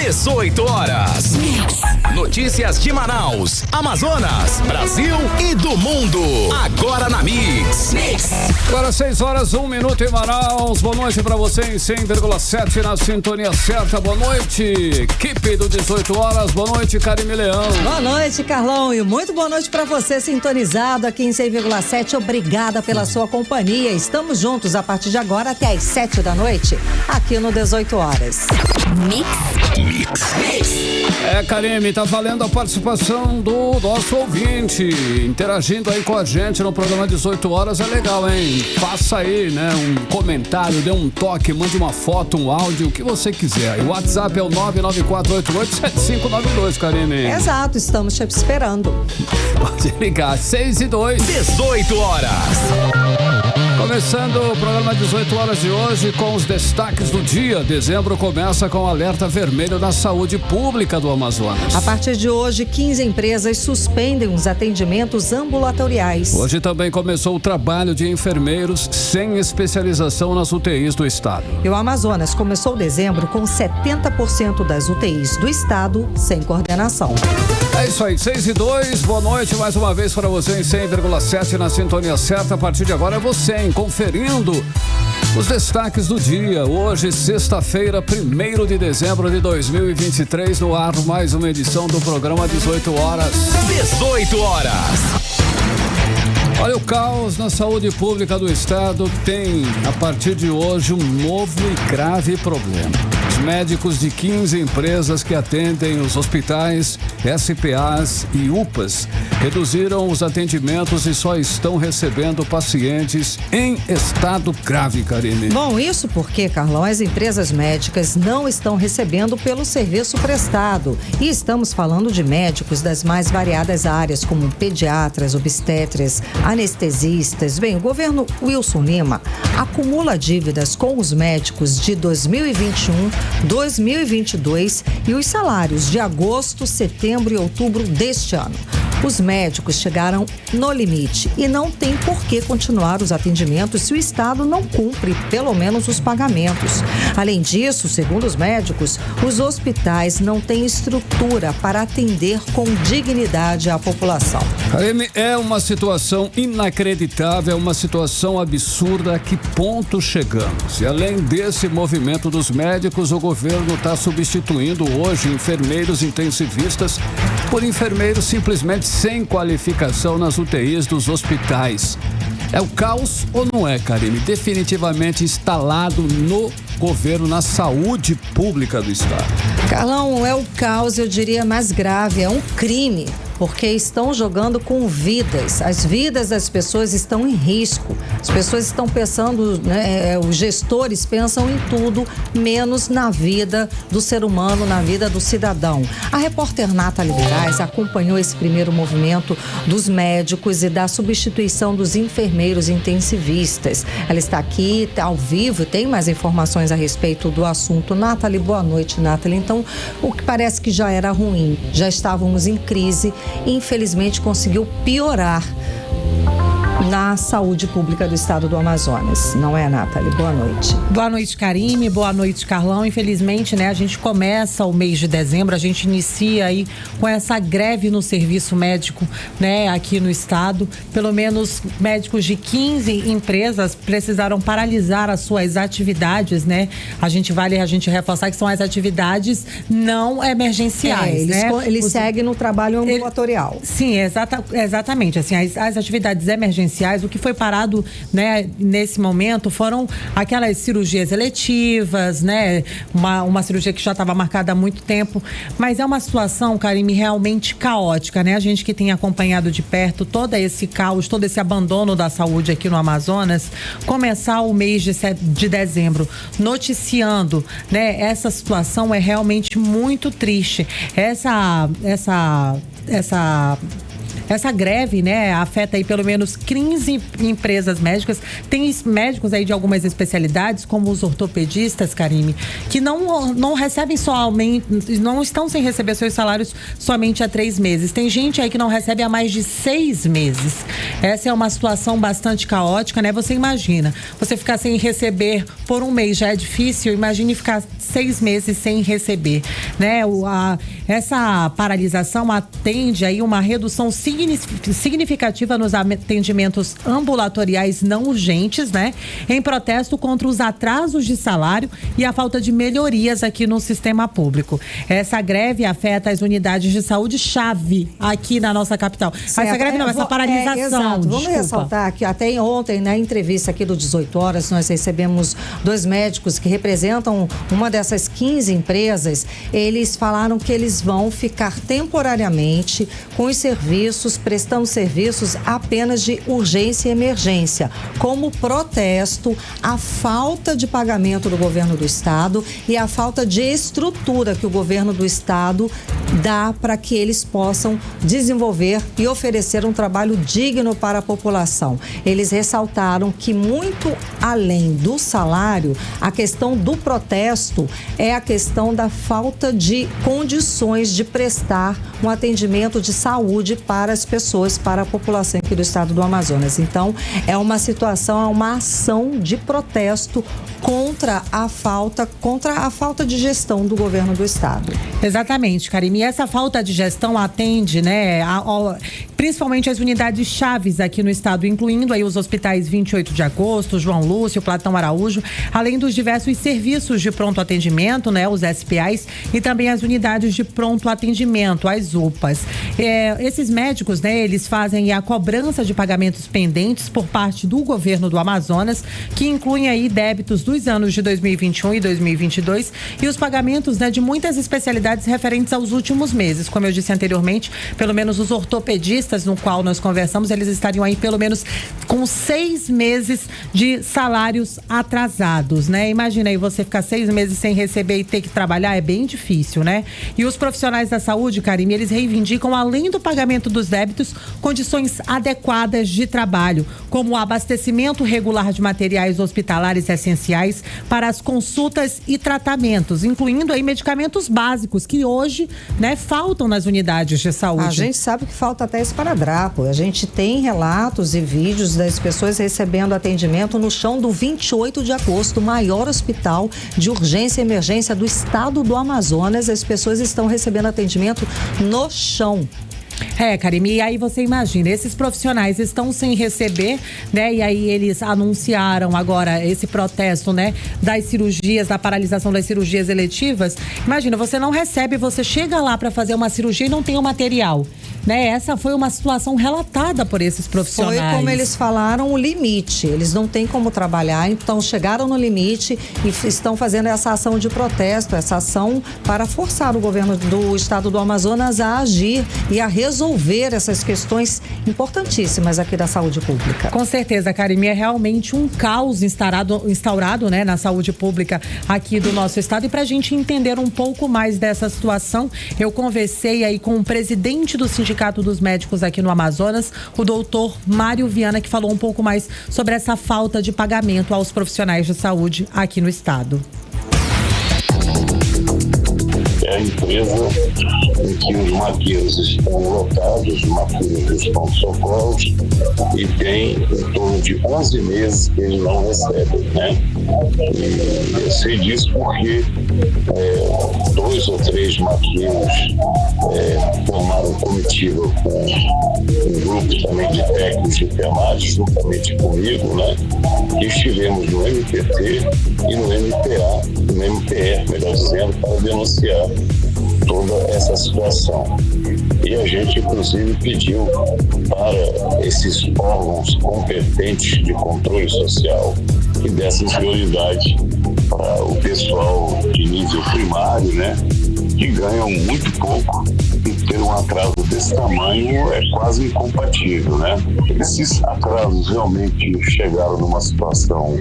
18 horas. Notícias de Manaus, Amazonas, Brasil e do mundo. Agora na Mix. Agora 6 horas, 1 minuto em Manaus. Boa noite pra você em 100,7 na sintonia certa. Boa noite, equipe do 18 horas. Boa noite, Karime Leão. Boa noite, Carlão. E muito boa noite pra você sintonizado aqui em 100,7. Obrigada pela sua companhia. Estamos juntos a partir de agora até às 7 da noite, aqui no 18 horas. Mix. Karime, tá valendo a participação do nosso ouvinte, interagindo aí com a gente no programa 18 horas, é legal, hein? Faça aí, né, um comentário, dê um toque, mande uma foto, um áudio, o que você quiser. O WhatsApp é o 994887592, Karime. Exato, estamos te esperando. Pode ligar, 6 e 2. 18 horas. Começando o programa 18 horas de hoje com os destaques do dia. Dezembro começa com alerta vermelho na saúde pública do Amazonas. A partir de hoje, 15 empresas suspendem os atendimentos ambulatoriais. Hoje também começou o trabalho de enfermeiros sem especialização nas UTIs do estado. E o Amazonas começou dezembro com 70% das UTIs do estado sem coordenação. É isso aí, 6 e 2, boa noite mais uma vez para você em 100,7 na sintonia certa. A partir de agora é você, hein? Conferindo os destaques do dia. Hoje, sexta-feira, 1º de dezembro de 2023, no ar mais uma edição do programa 18 horas. 18 horas. Olha, o caos na saúde pública do estado tem, a partir de hoje, um novo e grave problema. Os médicos de 15 empresas que atendem os hospitais, SPAs e UPAs reduziram os atendimentos e só estão recebendo pacientes em estado grave, Karine. Bom, isso porque, Carlão, as empresas médicas não estão recebendo pelo serviço prestado. E estamos falando de médicos das mais variadas áreas, como pediatras, obstetras, anestesistas. Bem, o governo Wilson Lima acumula dívidas com os médicos de 2021, 2022 e os salários de agosto, setembro e outubro deste ano. Os médicos chegaram no limite e não tem por que continuar os atendimentos se o Estado não cumpre pelo menos os pagamentos. Além disso, segundo os médicos, os hospitais não têm estrutura para atender com dignidade a população. Karime, é uma situação inacreditável, é uma situação absurda. A que ponto chegamos? E além desse movimento dos médicos, o governo está substituindo hoje enfermeiros intensivistas por enfermeiros simplesmente sem qualificação nas UTIs dos hospitais. É o caos ou não é, Karime? Definitivamente instalado no governo, na saúde pública do estado. Carlão, é o caos, eu diria, mais grave, é um crime. Porque estão jogando com vidas. As vidas das pessoas estão em risco. As pessoas estão pensando, né, os gestores pensam em tudo, menos na vida do ser humano, na vida do cidadão. A repórter Nathalie Moraes acompanhou esse primeiro movimento dos médicos e da substituição dos enfermeiros intensivistas. Ela está aqui, ao vivo, tem mais informações a respeito do assunto. Nathalie, boa noite, Nathalie. Então, o que parece que já era ruim, já estávamos em crise, infelizmente conseguiu piorar na saúde pública do estado do Amazonas. Não é, Nathalie? Boa noite. Boa noite, Karime. Boa noite, Carlão. Infelizmente, né, a gente começa o mês de dezembro, a gente inicia aí com essa greve no serviço médico, né, aqui no estado. Pelo menos médicos de 15 empresas precisaram paralisar as suas atividades, né? A gente reforçar que são as atividades não emergenciais, eles seguem no trabalho ambulatorial. Sim, exatamente. Assim, as atividades emergenciais, o que foi parado, né, nesse momento foram aquelas cirurgias eletivas, né, uma cirurgia que já estava marcada há muito tempo, mas é uma situação, Karime, realmente caótica, né? A gente que tem acompanhado de perto todo esse caos, todo esse abandono da saúde aqui no Amazonas, começar o mês de dezembro noticiando, né, essa situação é realmente muito triste. essa greve, né, afeta aí pelo menos 15 empresas médicas. Tem médicos aí de algumas especialidades, como os ortopedistas, Karime, que não recebem somente, não estão sem receber seus salários somente há 3 meses. Tem gente aí que não recebe há mais de 6 meses. Essa é uma situação bastante caótica, né? Você imagina, você ficar sem receber por um mês já é difícil, imagine ficar 6 meses sem receber, né? Essa paralisação atende aí uma redução significativa nos atendimentos ambulatoriais não urgentes, né? Em protesto contra os atrasos de salário e a falta de melhorias aqui no sistema público. Essa greve afeta as unidades de saúde-chave aqui na nossa capital. Essa greve não, essa paralisação. Exato. Vamos ressaltar que até ontem, na entrevista aqui do 18 horas, nós recebemos 2 médicos que representam uma dessas 15 empresas. Eles falaram que eles vão ficar temporariamente com os serviços, prestando serviços apenas de urgência e emergência, como protesto à falta de pagamento do governo do estado e à falta de estrutura que o governo do estado dá para que eles possam desenvolver e oferecer um trabalho digno para a população. Eles ressaltaram que muito além do salário, a questão do protesto é a questão da falta de condições de prestar um atendimento de saúde para as pessoas, para a população aqui do estado do Amazonas. Então, é uma situação, é uma ação de protesto contra a falta de gestão do governo do estado. Exatamente, Karime. E essa falta de gestão atende, né, principalmente as unidades chaves aqui no estado, incluindo aí os hospitais 28 de agosto, João Lúcio, Platão Araújo, além dos diversos serviços de pronto atendimento, né, os SPAs, e também as unidades de pronto atendimento, as UPAs. Esses médicos, né, eles fazem a cobrança de pagamentos pendentes por parte do governo do Amazonas, que incluem aí débitos dos anos de 2021 e 2022 e os pagamentos, né, de muitas especialidades referentes aos últimos meses. Como eu disse anteriormente, pelo menos os ortopedistas, no qual nós conversamos, eles estariam aí pelo menos com 6 meses de salários atrasados, né? Imagina aí você ficar 6 meses sem receber e ter que trabalhar, é bem difícil, né? E os profissionais da saúde, Karime, eles reivindicam, além do pagamento dos débitos, condições adequadas de trabalho, como o abastecimento regular de materiais hospitalares essenciais para as consultas e tratamentos, incluindo aí medicamentos básicos que hoje, né, faltam nas unidades de saúde. A gente sabe que falta até esparadrapo. A gente tem relatos e vídeos das pessoas recebendo atendimento no chão do 28 de agosto, o maior hospital de urgência e emergência do estado do Amazonas. As pessoas estão recebendo atendimento no chão. Karime, e aí você imagina, esses profissionais estão sem receber, né? E aí eles anunciaram agora esse protesto, né? Das cirurgias, da paralisação das cirurgias eletivas. Imagina, você não recebe, você chega lá para fazer uma cirurgia e não tem o material, né? Essa foi uma situação relatada por esses profissionais. Foi, como eles falaram, o limite. Eles não têm como trabalhar, então chegaram no limite e estão fazendo essa ação de protesto, essa ação para forçar o governo do estado do Amazonas a agir e a resolver essas questões importantíssimas aqui da saúde pública. Com certeza, Karime, é realmente um caos instaurado, né, na saúde pública aqui do nosso estado. E para a gente entender um pouco mais dessa situação, eu conversei aí com o presidente do Sindicato dos Médicos aqui no Amazonas, o doutor Mário Viana, que falou um pouco mais sobre essa falta de pagamento aos profissionais de saúde aqui no estado. É a empresa em que os maqueiros estão lotados, os maqueiros dos pronto-socorros, e tem em torno de 11 meses que eles não recebem, né? E eu sei disso porque 2 ou 3 maqueiros formaram comitiva com um grupo também de técnicos de enfermagem, juntamente comigo, né? Que estivemos no MPT e no MPA, no MPR, melhor dizendo, para denunciar toda essa situação. E a gente, inclusive, pediu para esses órgãos competentes de controle social que dessem prioridade para o pessoal de nível primário, né, que ganham muito pouco, e ter um atraso desse tamanho é quase incompatível, né? Esses atrasos realmente chegaram numa situação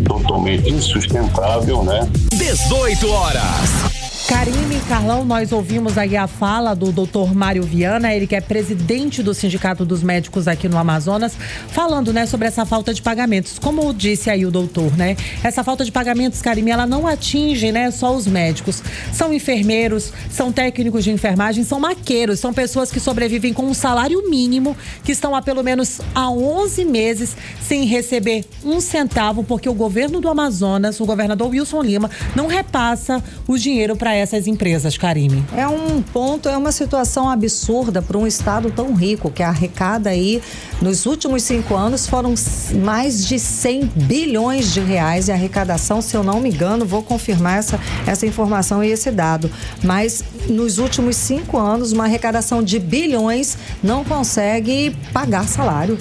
totalmente insustentável, né? 18 horas. Karime e Carlão, nós ouvimos aí a fala do Dr. Mário Viana, ele que é presidente do Sindicato dos Médicos aqui no Amazonas, falando, né, sobre essa falta de pagamentos. Como disse aí o doutor, né, essa falta de pagamentos, Karime, ela não atinge, né, só os médicos. São enfermeiros, são técnicos de enfermagem, são maqueiros, são pessoas que sobrevivem com um salário mínimo, que estão há pelo menos 11 meses sem receber um centavo, porque o governo do Amazonas, o governador Wilson Lima, não repassa o dinheiro para essas empresas, Karime. É uma situação absurda para um estado tão rico, que arrecada aí, nos últimos 5 anos, foram mais de 100 bilhões de reais em arrecadação, se eu não me engano, vou confirmar essa informação e esse dado, mas nos últimos 5 anos, uma arrecadação de bilhões não consegue pagar salário.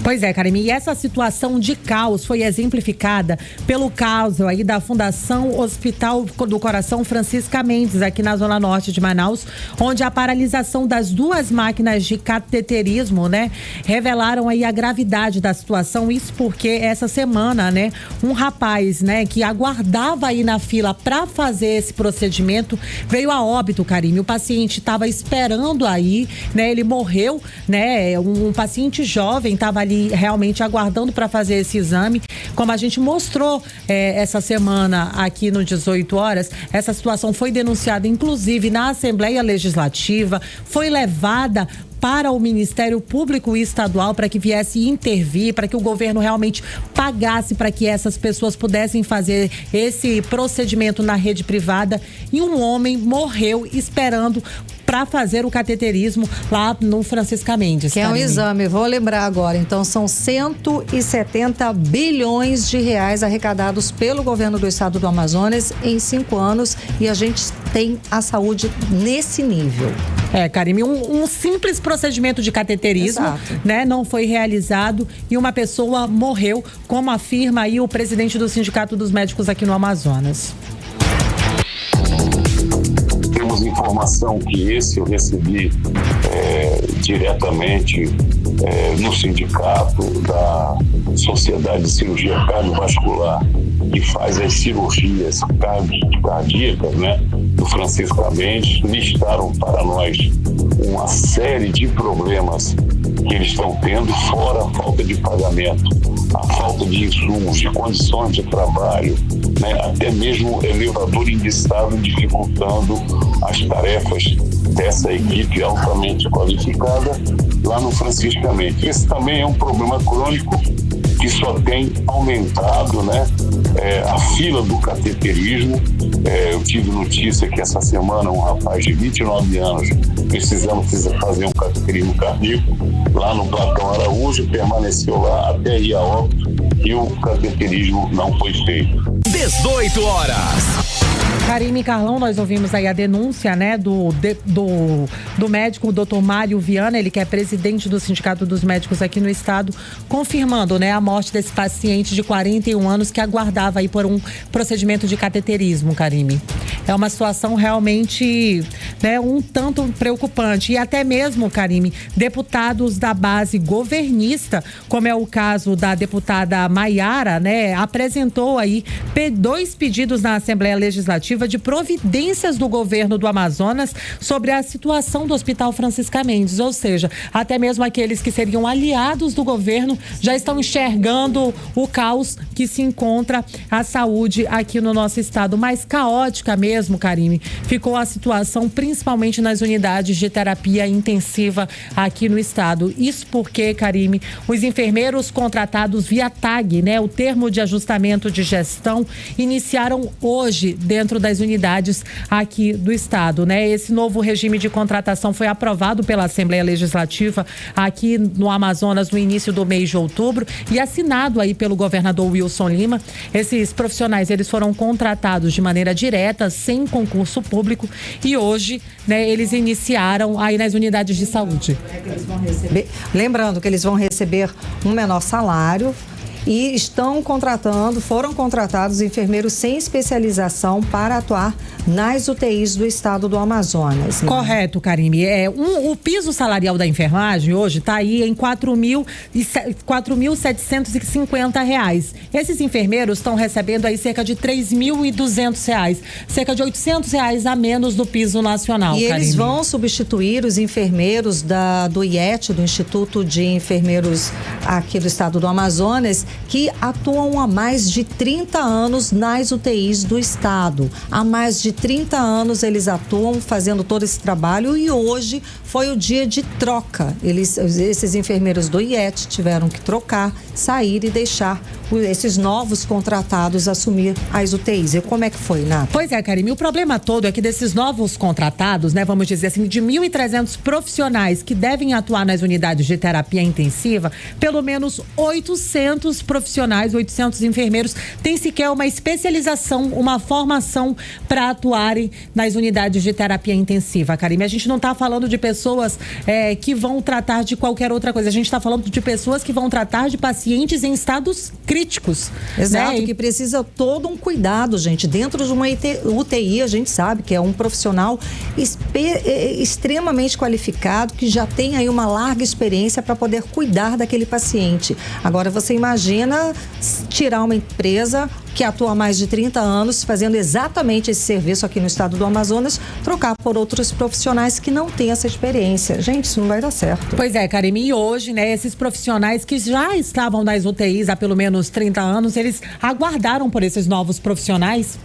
Pois é, Karime, e essa situação de caos foi exemplificada pelo caso aí da Fundação Hospital do Coração Francisca Mendes, aqui na Zona Norte de Manaus, onde a paralisação das 2 máquinas de cateterismo, né, revelaram aí a gravidade da situação. Isso porque essa semana, né, um rapaz, né, que aguardava aí na fila para fazer esse procedimento, veio a óbito, Karime. O paciente estava esperando aí, né, ele morreu, né, um paciente jovem estava ali realmente aguardando para fazer esse exame. Como a gente mostrou essa semana aqui no 18 horas, essa situação foi denunciada inclusive na Assembleia Legislativa, foi levada para o Ministério Público Estadual para que viesse intervir, para que o governo realmente pagasse para que essas pessoas pudessem fazer esse procedimento na rede privada, e um homem morreu esperando para fazer o cateterismo lá no Francisca Mendes. Que é um exame, vou lembrar agora. Então, são 170 bilhões de reais arrecadados pelo governo do estado do Amazonas em 5 anos, e a gente tem a saúde nesse nível. Karime, um simples procedimento de cateterismo, né, não foi realizado e uma pessoa morreu, como afirma aí o presidente do Sindicato dos Médicos aqui no Amazonas. Temos informação que eu recebi diretamente no sindicato da Sociedade de Cirurgia Cardiovascular, que faz as cirurgias cardíacas, né, do Francisca Mendes. Listaram para nós uma série de problemas que eles estão tendo, fora a falta de pagamento, a falta de insumos, de condições de trabalho, né, até mesmo elevador enguiçado dificultando as tarefas dessa equipe altamente qualificada lá no Francisca Mendes. Esse também é um problema crônico que só tem aumentado, né? A fila do cateterismo. Eu tive notícia que essa semana um rapaz de 29 anos precisamos fazer um cateterismo cardíaco lá no Platão Araújo, permaneceu lá até ir a óbito e o cateterismo não foi feito. 18 horas. Karime e Carlão, nós ouvimos aí a denúncia, né, do médico, o Dr. Mário Viana, ele que é presidente do Sindicato dos Médicos aqui no estado, confirmando, né, a morte desse paciente de 41 anos que aguardava aí por um procedimento de cateterismo, Karime. É uma situação realmente, né, um tanto preocupante. E até mesmo, Karime, deputados da base governista, como é o caso da deputada Maiara, né, apresentou aí 2 pedidos na Assembleia Legislativa de providências do governo do Amazonas sobre a situação do Hospital Francisca Mendes, ou seja, até mesmo aqueles que seriam aliados do governo já estão enxergando o caos que se encontra a saúde aqui no nosso estado. Mais caótica mesmo, Karime, ficou a situação principalmente nas unidades de terapia intensiva aqui no estado. Isso porque, Karime, os enfermeiros contratados via TAG, né, o termo de ajustamento de gestão, iniciaram hoje dentro das unidades aqui do estado, né? Esse novo regime de contratação foi aprovado pela Assembleia Legislativa aqui no Amazonas no início do mês de outubro e assinado aí pelo governador Wilson Lima. Esses profissionais, eles foram contratados de maneira direta, sem concurso público, e hoje, né, eles iniciaram aí nas unidades de saúde. Lembrando que eles vão receber um menor salário e foram contratados enfermeiros sem especialização para atuar nas UTIs do estado do Amazonas. Correto, Karime. O piso salarial da enfermagem hoje está aí em R$ 4.750. Esses enfermeiros estão recebendo aí cerca de R$ 3.200, cerca de R$ 800 a menos do piso nacional, E Karime. eles vão substituir os enfermeiros do IET, do Instituto de Enfermeiros aqui do estado do Amazonas, que atuam há mais de 30 anos nas UTIs do estado. Há mais de 30 anos eles atuam fazendo todo esse trabalho e hoje foi o dia de troca. Esses enfermeiros do IET tiveram que trocar, sair e deixar esses novos contratados assumir as UTIs. E como é que foi, Nata? Pois é, Karime, o problema todo é que desses novos contratados, né, vamos dizer assim, de 1.300 profissionais que devem atuar nas unidades de terapia intensiva, pelo menos 800 profissionais, 800 enfermeiros têm sequer uma especialização, uma formação para atuarem nas unidades de terapia intensiva, Karime. A gente não está falando de pessoas que vão tratar de qualquer outra coisa, a gente está falando de pessoas que vão tratar de pacientes em estados críticos. Exato, né? que precisa todo um cuidado, gente. Dentro de uma UTI, a gente sabe que é um profissional extremamente qualificado, que já tem aí uma larga experiência para poder cuidar daquele paciente. Agora, você imagina tirar uma empresa que atua há mais de 30 anos fazendo exatamente esse serviço aqui no estado do Amazonas, trocar por outros profissionais que não têm essa experiência. Gente, isso não vai dar certo. Pois é, Karime, e hoje, né, esses profissionais que já estavam nas UTIs há pelo menos 30 anos, eles aguardaram por esses novos profissionais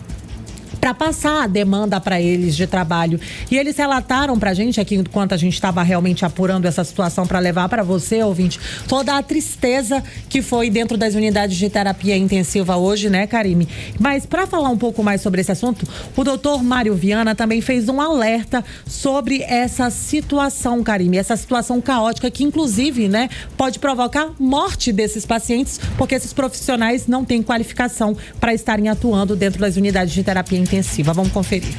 para passar a demanda para eles de trabalho. E eles relataram para a gente, aqui enquanto a gente estava realmente apurando essa situação para levar para você, ouvinte, toda a tristeza que foi dentro das unidades de terapia intensiva hoje, né, Karime? Mas para falar um pouco mais sobre esse assunto, o doutor Mário Viana também fez um alerta sobre essa situação, Karime, essa situação caótica que, inclusive, né, pode provocar morte desses pacientes, porque esses profissionais não têm qualificação para estarem atuando dentro das unidades de terapia intensiva. Vamos conferir.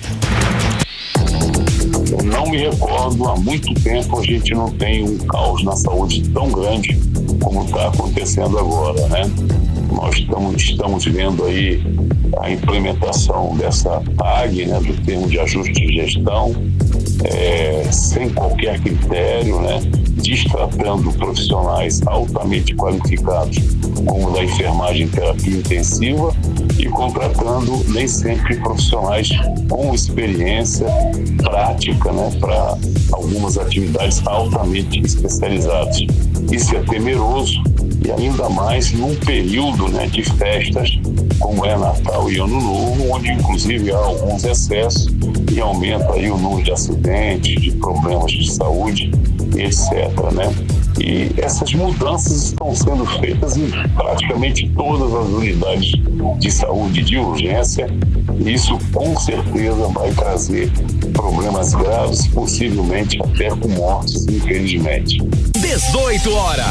Eu não me recordo, há muito tempo a gente não tem um caos na saúde tão grande como está acontecendo agora, né? Nós estamos vendo aí a implementação dessa TAG, né, do termo de ajuste de gestão, sem qualquer critério, né, destratando profissionais altamente qualificados, como da enfermagem e terapia intensiva, e contratando nem sempre profissionais com experiência prática, né, para algumas atividades altamente especializadas. Isso é temeroso, e ainda mais num período, né, de festas como é Natal e Ano Novo, onde inclusive há alguns excessos e aumenta aí o número de acidentes, de problemas de saúde, etc., né? E essas mudanças estão sendo feitas em praticamente todas as unidades de saúde de urgência. Isso com certeza vai trazer problemas graves, possivelmente até com mortes, infelizmente. 18 horas.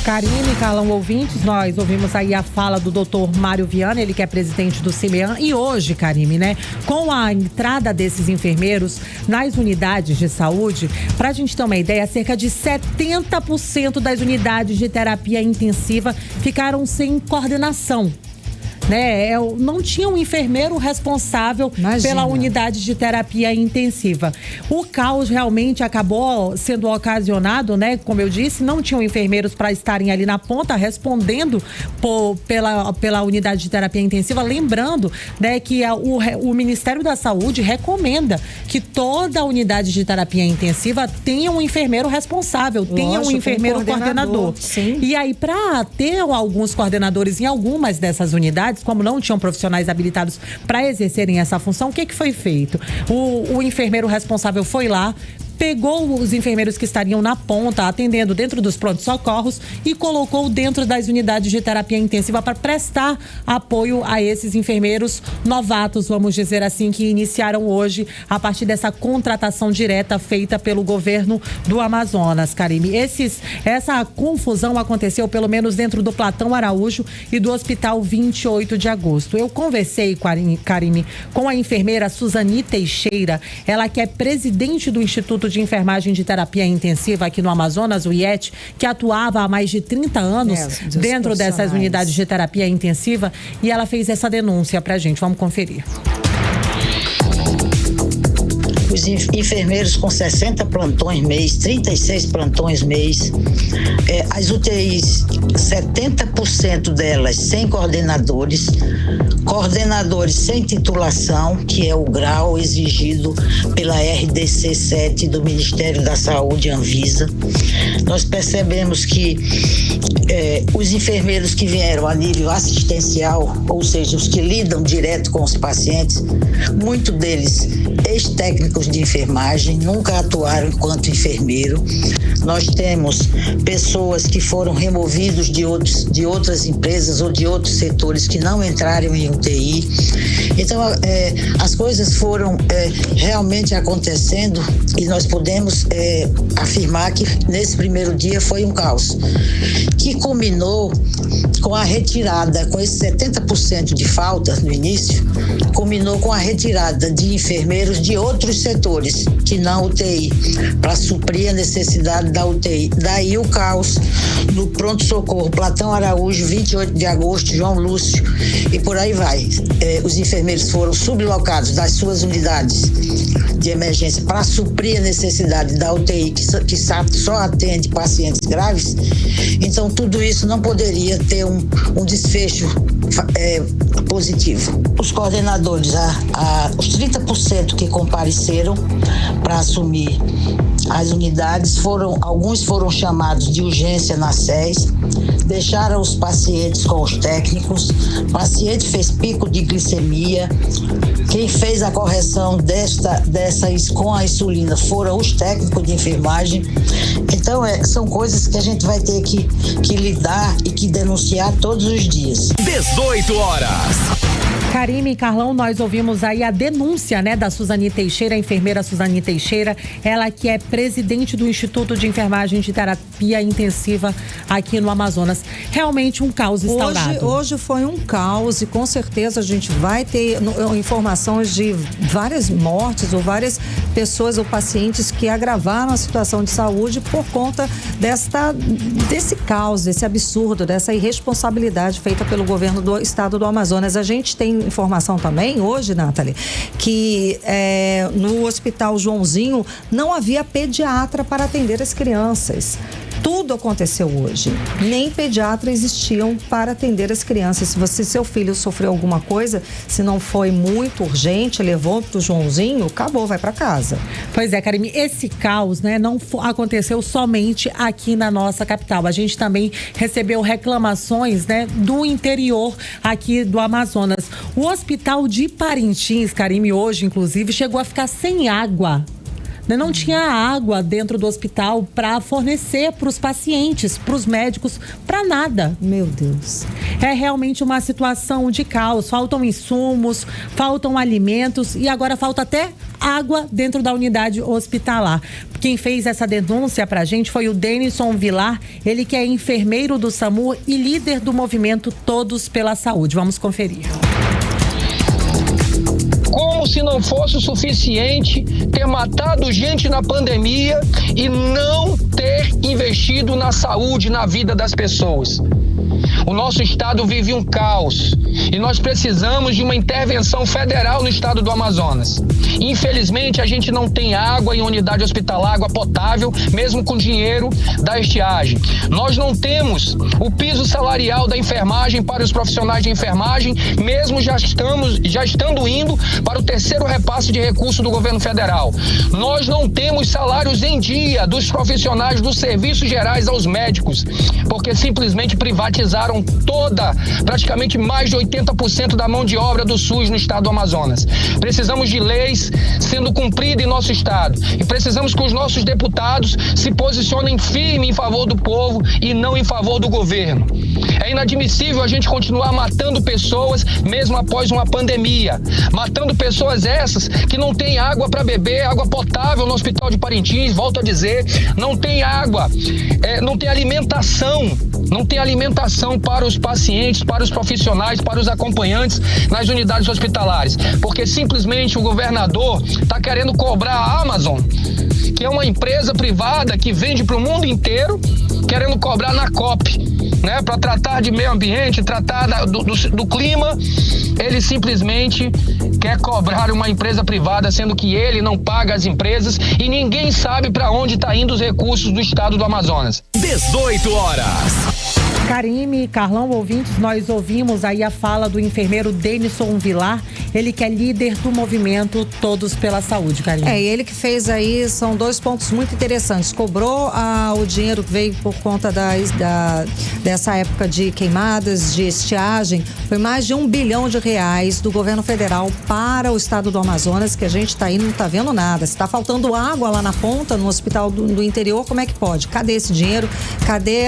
Karime, Carlão, ouvintes, nós ouvimos aí a fala do doutor Mário Viana, ele que é presidente do CIMEAN. E hoje, Karime, né, com a entrada desses enfermeiros nas unidades de saúde, pra gente ter uma ideia, cerca de 70% das unidades de terapia intensiva ficaram sem coordenação. Né? Não tinha um enfermeiro responsável pela unidade de terapia intensiva. O caos realmente acabou sendo ocasionado, né? Como eu disse, não tinham enfermeiros para estarem ali na ponta respondendo pela unidade de terapia intensiva. Lembrando, né, que o Ministério da Saúde recomenda que toda unidade de terapia intensiva tenha um enfermeiro responsável, tenha um enfermeiro coordenador. Sim. E aí, para ter alguns coordenadores em algumas dessas unidades, como não tinham profissionais habilitados para exercerem essa função, o que foi feito? O enfermeiro responsável foi lá, pegou os enfermeiros que estariam na ponta, atendendo dentro dos pronto-socorros e colocou dentro das unidades de terapia intensiva para prestar apoio a esses enfermeiros novatos, vamos dizer assim, que iniciaram hoje a partir dessa contratação direta feita pelo governo do Amazonas, Karime. Essa confusão aconteceu pelo menos dentro do Platão Araújo e do Hospital 28 de Agosto. Eu conversei, Karime, com a enfermeira Suzani Teixeira, ela que é presidente do Instituto Instituto de Enfermagem de Terapia Intensiva aqui no Amazonas, o IET, que atuava há mais de 30 anos dentro dessas unidades de terapia intensiva, e ela fez essa denúncia pra gente. Vamos conferir. Os enfermeiros com 60 plantões mês, 36 plantões mês, as UTIs, 70% delas sem coordenadores, coordenadores sem titulação, que é o grau exigido pela RDC 7 do Ministério da Saúde, Anvisa. Nós percebemos que os enfermeiros que vieram a nível assistencial, ou seja, os que lidam direto com os pacientes, muito deles ex-técnicos de enfermagem, nunca atuaram enquanto enfermeiro. Nós temos pessoas que foram removidos de outras empresas ou de outros setores que não entraram em UTI. Então, as coisas foram realmente acontecendo e nós podemos afirmar que nesse primeiro dia foi um caos, que culminou com a retirada, com esse 70% de falta no início, culminou com a retirada de enfermeiros de outros setores, que não UTI, para suprir a necessidade da UTI. Daí o caos no pronto-socorro Platão Araújo, 28 de agosto, João Lúcio, e por aí vai. Os enfermeiros foram sublocados das suas unidades de emergência para suprir a necessidade da UTI, que só atende pacientes graves. Então, tudo isso não poderia ter um desfecho positivo. Os coordenadores, os 30% que compareceram para assumir as unidades, alguns foram chamados de urgência na SES, deixaram os pacientes com os técnicos, o paciente fez pico de glicemia, quem fez a correção dessas com a insulina foram os técnicos de enfermagem. Então, são coisas que a gente vai ter que lidar e que denunciar todos os dias. 18 horas. Karime e Carlão, nós ouvimos aí a denúncia, da Suzani Teixeira, a enfermeira Suzani Teixeira, ela que é presidente do Instituto de Enfermagem de Terapia Intensiva aqui no Amazonas. Realmente um caos instaurado. Hoje foi um caos e com certeza a gente vai ter informações de várias mortes ou várias pessoas ou pacientes que agravaram a situação de saúde por conta desse caos, desse absurdo, dessa irresponsabilidade feita pelo governo do estado do Amazonas. A gente tem informação também hoje, Nathalie, que no Hospital Joãozinho não havia pediatra para atender as crianças. Tudo aconteceu hoje. Nem pediatra existiam para atender as crianças. Se seu filho sofreu alguma coisa, se não foi muito urgente, levou para o Joãozinho, acabou, vai para casa. Pois é, Karime, esse caos, não aconteceu somente aqui na nossa capital. A gente também recebeu reclamações, do interior aqui do Amazonas. O Hospital de Parintins, Karime, hoje, inclusive, chegou a ficar sem água. Não tinha água dentro do hospital para fornecer para os pacientes, para os médicos, para nada. Meu Deus. É realmente uma situação de caos. Faltam insumos, faltam alimentos e agora falta até água dentro da unidade hospitalar. Quem fez essa denúncia para a gente foi o Denison Vilar, ele que é enfermeiro do SAMU e líder do movimento Todos pela Saúde. Vamos conferir. Como se não fosse o suficiente ter matado gente na pandemia e não ter investido na saúde, na vida das pessoas. O nosso estado vive um caos e nós precisamos de uma intervenção federal no estado do Amazonas. Infelizmente, a gente não tem água em unidade hospitalar, água potável, mesmo com dinheiro da estiagem. Nós não temos o piso salarial da enfermagem para os profissionais de enfermagem, mesmo já estando indo para o terceiro repasse de recurso do governo federal. Nós não temos salários em dia dos profissionais dos serviços gerais aos médicos, porque simplesmente privatizaram praticamente mais de 80% da mão de obra do SUS no estado do Amazonas. Precisamos de leis sendo cumpridas em nosso estado e precisamos que os nossos deputados se posicionem firme em favor do povo e não em favor do governo. É inadmissível a gente continuar matando pessoas mesmo após uma pandemia, matando pessoas essas que não têm água para beber, água potável no Hospital de Parintins, volto a dizer, não tem água, não tem alimentação para os pacientes, para os profissionais, para os acompanhantes nas unidades hospitalares, porque simplesmente o governador está querendo cobrar a Amazon que é uma empresa privada que vende para o mundo inteiro, querendo cobrar na COP, né? Para tratar de meio ambiente, tratar do clima. Ele simplesmente quer cobrar uma empresa privada, sendo que ele não paga as empresas e ninguém sabe para onde está indo os recursos do estado do Amazonas. 18 horas. Karime, Carlão, ouvintes, nós ouvimos aí a fala do enfermeiro Denison Vilar, ele que é líder do movimento Todos pela Saúde, Karime. Ele que fez aí, são 2 pontos muito interessantes. Cobrou o dinheiro que veio por conta dessa época de queimadas, de estiagem, foi mais de R$1 bilhão do governo federal para o estado do Amazonas, que a gente está aí, não está vendo nada. Se está faltando água lá na ponta, no hospital do interior, como é que pode? Cadê esse dinheiro? Cadê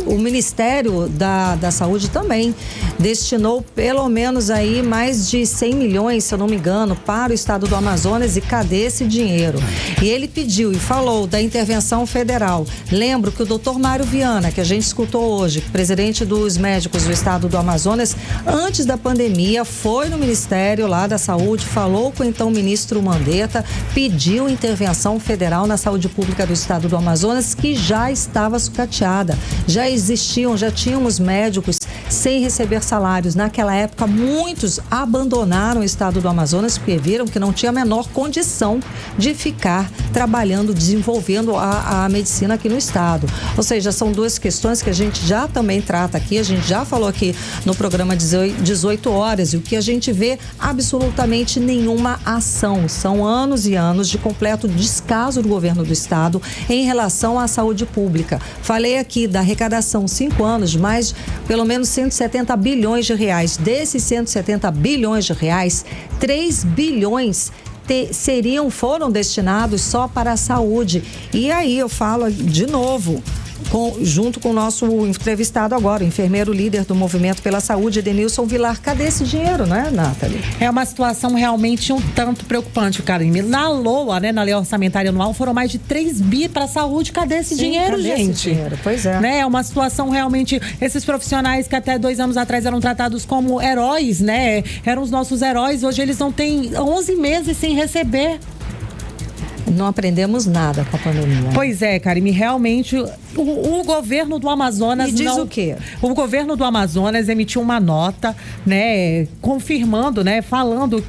o Ministério da Saúde também destinou pelo menos aí mais de 100 milhões, se eu não me engano, para o estado do Amazonas, e cadê esse dinheiro? E ele pediu e falou da intervenção federal. Lembro que o doutor Mário Viana, que a gente escutou hoje, presidente dos médicos do estado do Amazonas, antes da pandemia, foi no Ministério lá da Saúde, falou com o então ministro Mandetta, pediu intervenção federal na saúde pública do estado do Amazonas, que já estava sucateada. Já tínhamos médicos sem receber salários. Naquela época, muitos abandonaram o estado do Amazonas porque viram que não tinha a menor condição de ficar trabalhando, desenvolvendo a medicina aqui no estado. Ou seja, são 2 questões que a gente já também trata aqui, a gente já falou aqui no programa 18 horas, e o que a gente vê, absolutamente nenhuma ação. São anos e anos de completo descaso do governo do estado em relação à saúde pública. Falei aqui da arrecadação, 5 anos, de mais pelo menos 170 bilhões de reais. Desses 170 bilhões de reais, 3 bilhões foram destinados só para a saúde. E aí eu falo de novo, junto com o nosso entrevistado agora, o enfermeiro líder do Movimento pela Saúde, Denilson Vilar. Cadê esse dinheiro, né, Nathalie? É uma situação realmente um tanto preocupante, Karime. Na LOA, né, na Lei Orçamentária Anual, foram mais de 3 bi para a saúde. Cadê esse dinheiro, cadê gente? Esse dinheiro? Pois é. Né? É uma situação realmente... Esses profissionais que até 2 anos atrás eram tratados como heróis, né? Eram os nossos heróis. Hoje eles não têm 11 meses sem receber. Não aprendemos nada com a pandemia. Pois é, Karime, realmente o governo do Amazonas... E diz o quê? O governo do Amazonas emitiu uma nota, né, confirmando, né, falando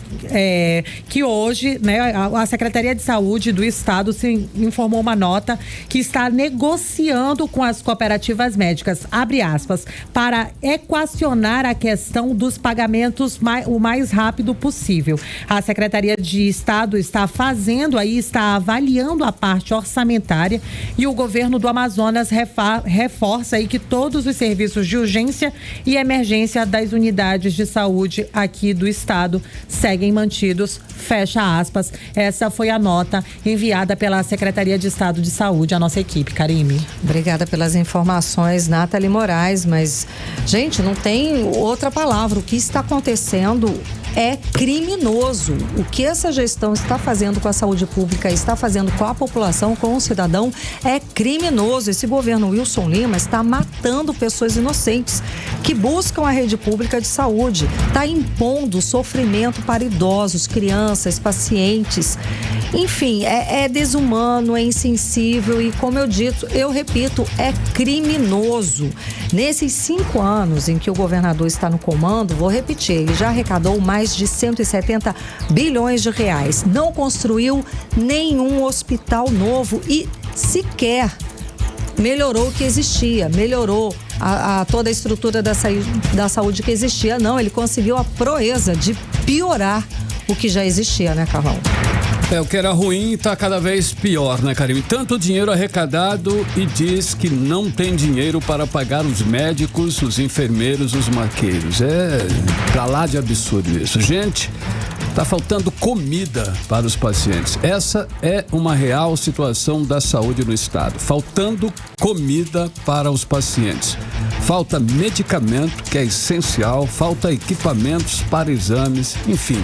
que hoje, né, a Secretaria de Saúde do Estado se informou uma nota que está negociando com as cooperativas médicas, abre aspas, para equacionar a questão dos pagamentos o mais rápido possível. A Secretaria de Estado está avaliando a parte orçamentária, e o governo do Amazonas reforça aí que todos os serviços de urgência e emergência das unidades de saúde aqui do estado seguem mantidos, fecha aspas. Essa foi a nota enviada pela Secretaria de Estado de Saúde à nossa equipe, Karime. Obrigada pelas informações, Nathalie Moraes, mas, gente, não tem outra palavra. O que está acontecendo é criminoso. O que essa gestão está fazendo com a saúde pública, está fazendo com a população, com o cidadão, é criminoso. Esse governo Wilson Lima está matando pessoas inocentes que buscam a rede pública de saúde. Está impondo sofrimento para idosos, crianças, pacientes. Enfim, é desumano, é insensível e, como eu repito, é criminoso. Nesses 5 anos em que o governador está no comando, vou repetir, ele já arrecadou mais de 170 bilhões de reais. Não construiu nenhum hospital novo e sequer melhorou o que existia, melhorou toda a estrutura da saúde que existia. Não, ele conseguiu a proeza de piorar o que já existia, né, Carlão? O que era ruim está cada vez pior, né, Karime? Tanto dinheiro arrecadado e diz que não tem dinheiro para pagar os médicos, os enfermeiros, os maqueiros. É pra lá de absurdo isso. Gente, tá faltando comida para os pacientes. Essa é uma real situação da saúde no estado. Faltando comida para os pacientes. Falta medicamento, que é essencial, falta equipamentos para exames, enfim.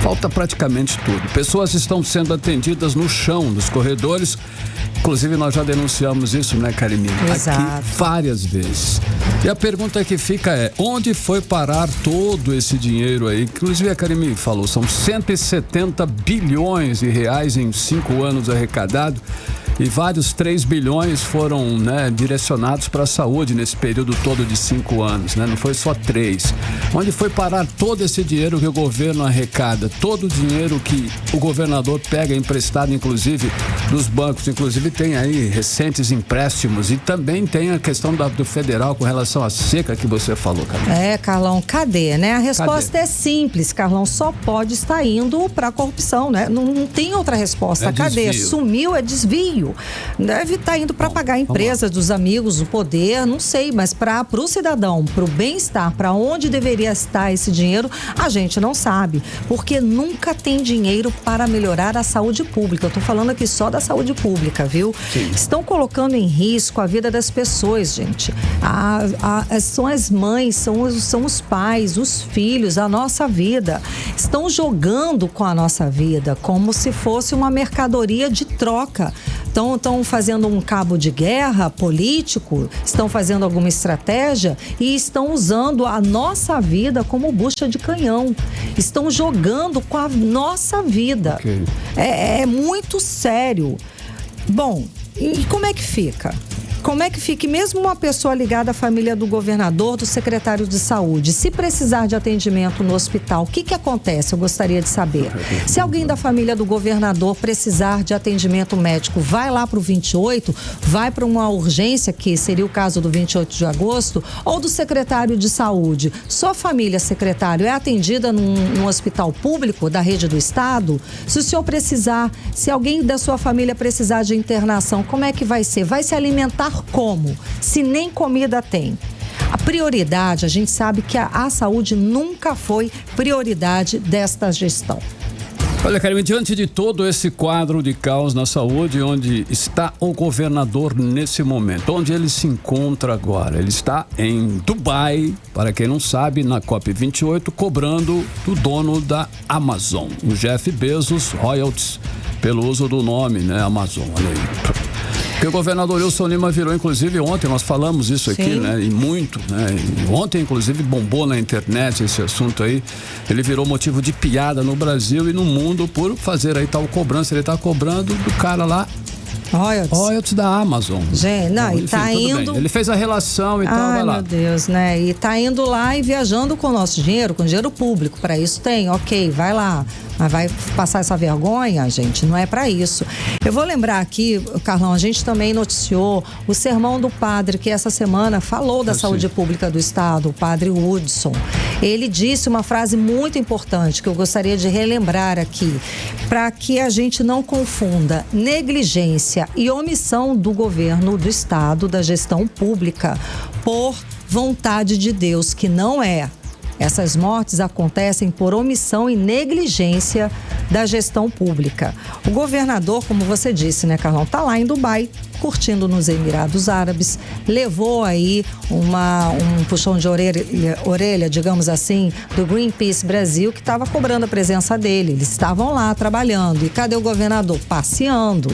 Falta praticamente tudo. Pessoas estão sendo atendidas no chão, nos corredores. Inclusive, nós já denunciamos isso, né, Karine? Exato. Aqui várias vezes. E a pergunta que fica é, onde foi parar todo esse dinheiro aí? Inclusive, a Karine falou, são 170 bilhões de reais em 5 anos arrecadado. E vários 3 bilhões foram, né, direcionados para a saúde nesse período todo de 5 anos, né? Não foi só 3. Onde foi parar todo esse dinheiro que o governo arrecada? Todo o dinheiro que o governador pega emprestado, inclusive, dos bancos. Inclusive tem aí recentes empréstimos e também tem a questão do federal com relação à seca que você falou, Carlão. Carlão, cadê, né? A resposta é simples, Carlão, só pode estar indo para a corrupção, né? Não tem outra resposta. Cadê? Desvio. Sumiu, é desvio. Deve estar indo para pagar a empresa dos amigos, o poder, não sei, mas para o cidadão, para o bem-estar, para onde deveria estar esse dinheiro, a gente não sabe, porque nunca tem dinheiro para melhorar a saúde pública. Eu estou falando aqui só da saúde pública, viu? Sim. Estão colocando em risco a vida das pessoas, gente. São as mães, são os pais, os filhos, a nossa vida. Estão jogando com a nossa vida como se fosse uma mercadoria de troca. Estão fazendo um cabo de guerra político, estão fazendo alguma estratégia e estão usando a nossa vida como bucha de canhão. Estão jogando com a nossa vida. Okay. É muito sério. Bom, e como é que fica? Como é que fica? E mesmo uma pessoa ligada à família do governador, do secretário de saúde, se precisar de atendimento no hospital, o que acontece? Eu gostaria de saber. Se alguém da família do governador precisar de atendimento médico, vai lá para o 28, vai para uma urgência, que seria o caso do 28 de agosto, ou do secretário de saúde. Sua família, secretário, é atendida num hospital público da rede do estado? Se o senhor precisar, se alguém da sua família precisar de internação, como é que vai ser? Vai se alimentar como? Se nem comida tem. A prioridade, a gente sabe que a saúde nunca foi prioridade desta gestão. Olha, Karine, diante de todo esse quadro de caos na saúde, onde está o governador nesse momento? Onde ele se encontra agora? Ele está em Dubai, para quem não sabe, na COP28, cobrando do dono da Amazon, o Jeff Bezos, royalties, pelo uso do nome, né, Amazon. Olha aí. Porque o governador Wilson Lima virou, inclusive, ontem, nós falamos isso aqui, né? E muito, né? E ontem, inclusive, bombou na internet esse assunto aí. Ele virou motivo de piada no Brasil e no mundo por fazer aí tal cobrança. Ele tá cobrando do cara lá, royalties da Amazon. Gente, não, enfim, e tá indo... Ele fez a relação e tal, vai lá. Ai, meu Deus, né? E tá indo lá e viajando com o nosso dinheiro, com dinheiro público. Para isso tem, ok, vai lá. Mas vai passar essa vergonha, gente? Não é para isso. Eu vou lembrar aqui, Carlão, a gente também noticiou o sermão do padre que essa semana falou da saúde pública do estado, o padre Hudson. Ele disse uma frase muito importante que eu gostaria de relembrar aqui, para que a gente não confunda negligência e omissão do governo do estado, da gestão pública, por vontade de Deus, que não é. Essas mortes acontecem por omissão e negligência da gestão pública. O governador, como você disse, né, Carlão, tá lá em Dubai, curtindo nos Emirados Árabes, levou aí um puxão de orelha, digamos assim, do Greenpeace Brasil, que estava cobrando a presença dele. Eles estavam lá trabalhando. E cadê o governador? Passeando.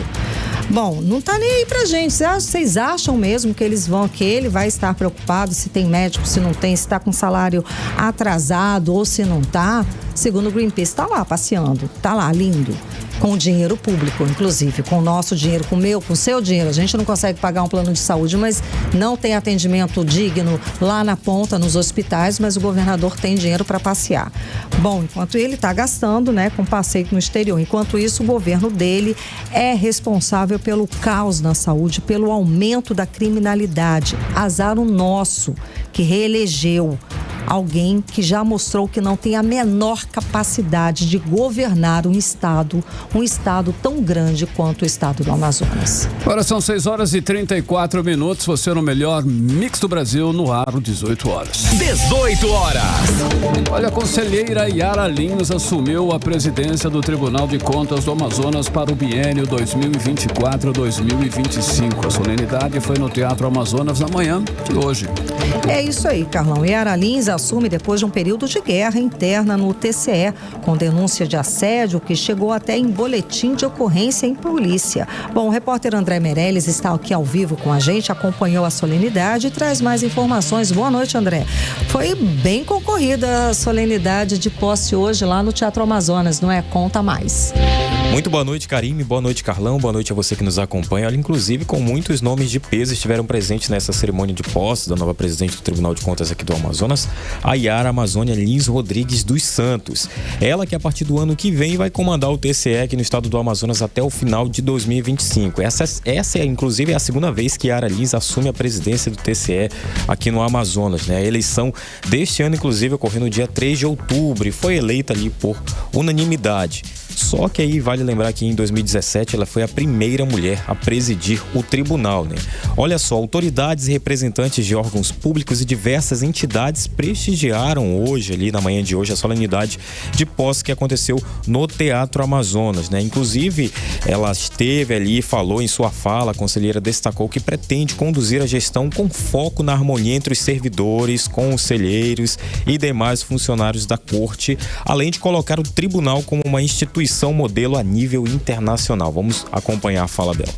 Bom, não tá nem aí pra gente. Vocês acham mesmo que ele vai estar preocupado se tem médico, se não tem, se tá com salário atrasado ou se não tá? Segundo o Greenpeace, tá lá passeando, tá lá lindo, com dinheiro público, inclusive, com o nosso dinheiro, com o seu dinheiro. A gente não consegue pagar um plano de saúde, mas não tem atendimento digno lá na ponta, nos hospitais, mas o governador tem dinheiro para passear. Bom, enquanto ele está gastando, né, com passeio no exterior, enquanto isso, o governo dele é responsável pelo caos na saúde, pelo aumento da criminalidade. Azar o nosso, que reelegeu alguém que já mostrou que não tem a menor capacidade de governar um estado tão grande quanto o estado do Amazonas. Agora são 6h34. Você no melhor mix do Brasil, no ar, 18 horas. 18 horas. Olha, a conselheira Yara Lins assumiu a presidência do Tribunal de Contas do Amazonas para o biênio 2024-2025. A solenidade foi no Teatro Amazonas na manhã de hoje. É isso aí, Carlão. Yara Lins assume depois de um período de guerra interna no TCE, com denúncia de assédio que chegou até em boletim de ocorrência em polícia. Bom, o repórter André Meirelles está aqui ao vivo com a gente, acompanhou a solenidade e traz mais informações. Boa noite, André. Foi bem concorrida a solenidade de posse hoje lá no Teatro Amazonas, não é? Conta mais. Muito boa noite, Karime. Boa noite, Carlão. Boa noite a você que nos acompanha. Olha, inclusive, com muitos nomes de peso estiveram presentes nessa cerimônia de posse da nova presidente do Tribunal de Contas aqui do Amazonas, a Yara Amazônia Lins Rodrigues dos Santos. Ela que a partir do ano que vem vai comandar o TCE aqui no estado do Amazonas até o final de 2025. Essa inclusive, é a segunda vez que Yara Lins assume a presidência do TCE aqui no Amazonas, né? A eleição deste ano, inclusive, ocorreu no dia 3 de outubro e foi eleita ali por unanimidade. Só que aí vale lembrar que em 2017 ela foi a primeira mulher a presidir o tribunal, né? Olha só, autoridades e representantes de órgãos públicos e diversas entidades prestigiaram hoje, ali na manhã de hoje, a solenidade de posse que aconteceu no Teatro Amazonas, né? Inclusive, ela esteve ali e falou em sua fala, a conselheira destacou que pretende conduzir a gestão com foco na harmonia entre os servidores, conselheiros e demais funcionários da corte, além de colocar o tribunal como uma instituição modelo a nível internacional. Vamos acompanhar a fala dela.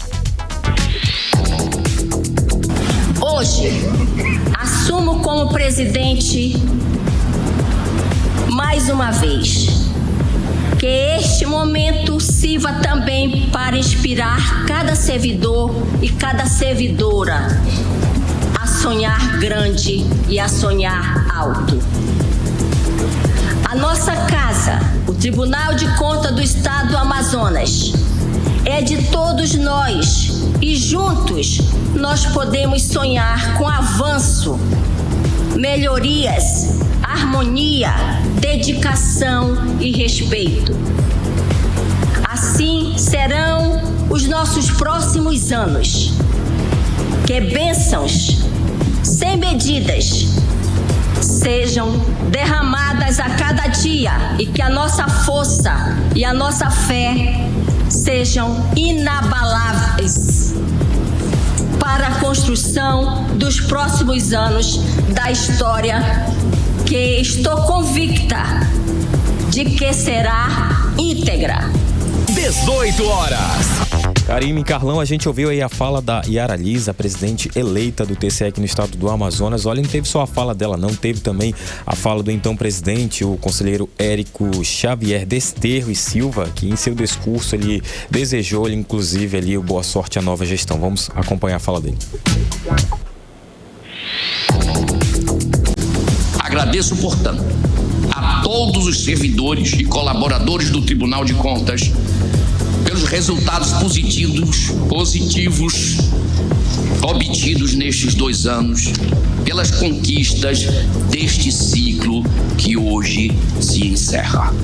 Hoje, assumo como presidente mais uma vez que este momento sirva também para inspirar cada servidor e cada servidora a sonhar grande e a sonhar alto. A nossa casa, o Tribunal de Contas do Estado do Amazonas, é de todos nós e juntos nós podemos sonhar com avanço, melhorias, harmonia, dedicação e respeito. Assim serão os nossos próximos anos. Que bênçãos sem medidas sejam derramadas a cada dia e que a nossa força e a nossa fé sejam inabaláveis para a construção dos próximos anos da história, que estou convicta de que será íntegra. 18 horas. Karime e Carlão, a gente ouviu aí a fala da Yara Lins, a presidente eleita do TCE aqui no estado do Amazonas. Olha, não teve só a fala dela, não. Teve também a fala do então presidente, o conselheiro Érico Xavier Desterro e Silva, que em seu discurso ele desejou, inclusive, ali, boa sorte à nova gestão. Vamos acompanhar a fala dele. Agradeço, portanto, a todos os servidores e colaboradores do Tribunal de Contas pelos resultados positivos obtidos nestes 2 anos, pelas conquistas deste ciclo que hoje se encerra.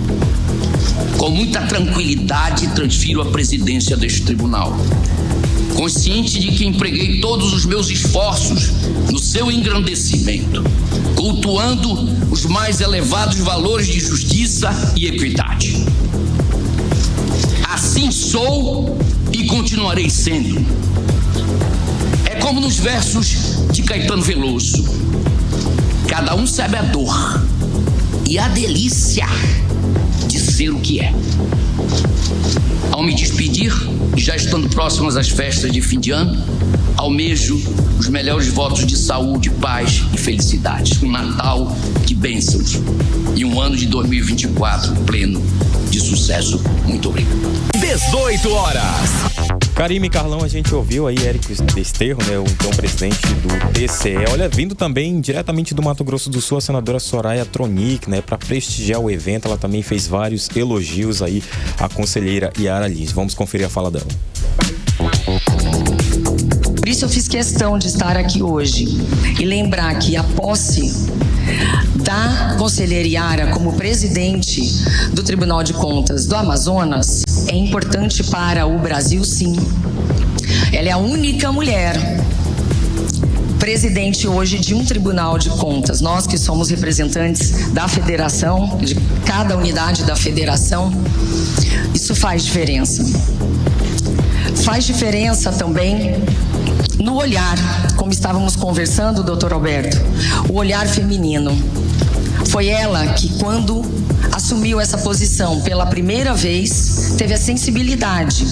Com muita tranquilidade, transfiro a presidência deste tribunal, consciente de que empreguei todos os meus esforços no seu engrandecimento, cultuando os mais elevados valores de justiça e equidade. Assim sou e continuarei sendo. É como nos versos de Caetano Veloso: cada um sabe a dor e a delícia de ser o que é. Ao me despedir, já estando próximas às festas de fim de ano, almejo os melhores votos de saúde, paz e felicidade. Um Natal de bênçãos e um ano de 2024 pleno de sucesso. Muito obrigado. 18 horas. Karime e Carlão, a gente ouviu aí Érico Desterro, né, o então presidente do TCE. Olha, vindo também diretamente do Mato Grosso do Sul, a senadora Soraya Tronic, né, para prestigiar o evento. Ela também fez vários elogios aí à conselheira Yara Lins. Vamos conferir a fala dela. Por isso eu fiz questão de estar aqui hoje e lembrar que a posse da conselheira Yara como presidente do Tribunal de Contas do Amazonas é importante para o Brasil, sim. Ela é a única mulher presidente hoje de um Tribunal de Contas. Nós que somos representantes da federação, de cada unidade da federação, isso faz diferença. Faz diferença também no olhar, como estávamos conversando, doutor Alberto, o olhar feminino. Foi ela que, quando assumiu essa posição pela primeira vez, teve a sensibilidade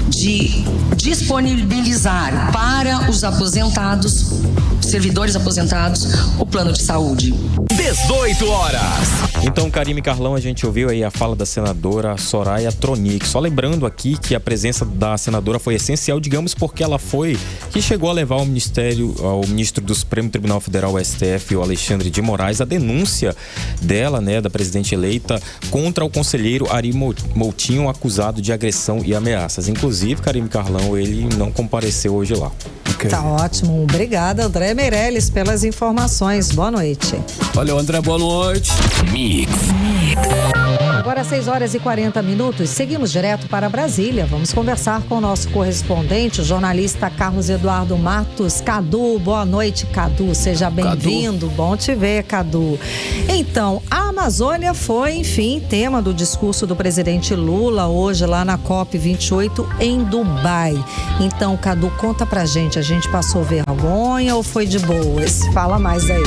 de disponibilizar para os aposentados, servidores aposentados, o plano de saúde. 18 horas. Então, Karime e Carlão, a gente ouviu aí a fala da senadora Soraya Tronic. Só lembrando aqui que a presença da senadora foi essencial, digamos, porque ela foi que chegou a levar ao ministro do Supremo Tribunal Federal, o STF, o Alexandre de Moraes, a denúncia dela, né, da presidente eleita, contra o conselheiro Ari Moutinho, acusado de agressão e ameaças. Inclusive, Karime e Carlão, ele não compareceu hoje lá. Okay. Tá ótimo. Obrigada, André Meirelles, pelas informações. Boa noite. Valeu, André. Boa noite. Agora 6h40. Seguimos direto para Brasília. Vamos conversar com o nosso correspondente, o jornalista Carlos Eduardo Matos. Cadu, boa noite, Cadu. Seja bem-vindo. Bom te ver, Cadu. Então, a Amazônia foi, enfim, tema do discurso do presidente Lula hoje lá na COP28 em Dubai. Então, Cadu, conta pra gente. A gente passou vergonha ou foi de boas? Fala mais aí.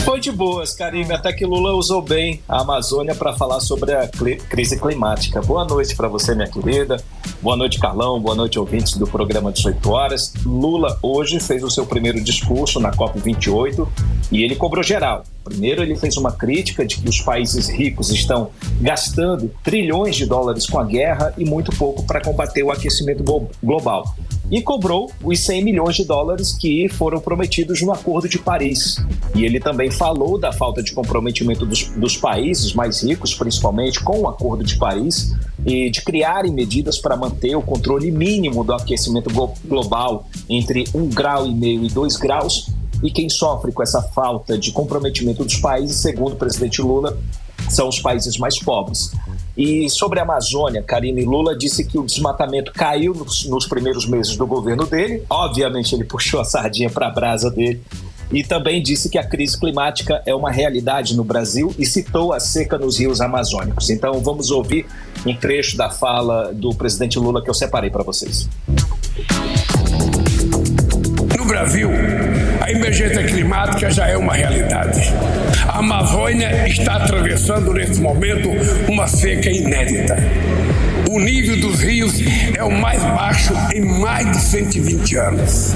Foi de boas, Karime, até que Lula usou bem a Amazônia para falar sobre a crise climática. Boa noite para você, minha querida. Boa noite, Carlão. Boa noite, ouvintes do programa 18 horas. Lula hoje fez o seu primeiro discurso na COP28 e ele cobrou geral. Primeiro, ele fez uma crítica de que os países ricos estão gastando trilhões de dólares com a guerra e muito pouco para combater o aquecimento global. E cobrou os 100 milhões de dólares que foram prometidos no Acordo de Paris. E ele também falou da falta de comprometimento dos países mais ricos, principalmente com o Acordo de Paris, e de criarem medidas para manter o controle mínimo do aquecimento global entre 1,5 grau e 2 graus. E quem sofre com essa falta de comprometimento dos países, segundo o presidente Lula, são os países mais pobres. E sobre a Amazônia, Karime, Lula disse que o desmatamento caiu nos primeiros meses do governo dele. Obviamente, ele puxou a sardinha para a brasa dele. E também disse que a crise climática é uma realidade no Brasil e citou a seca nos rios amazônicos. Então, vamos ouvir um trecho da fala do presidente Lula que eu separei para vocês. No Brasil, a emergência climática já é uma realidade. A Amazônia está atravessando nesse momento uma seca inédita. O nível dos rios é o mais baixo em mais de 120 anos.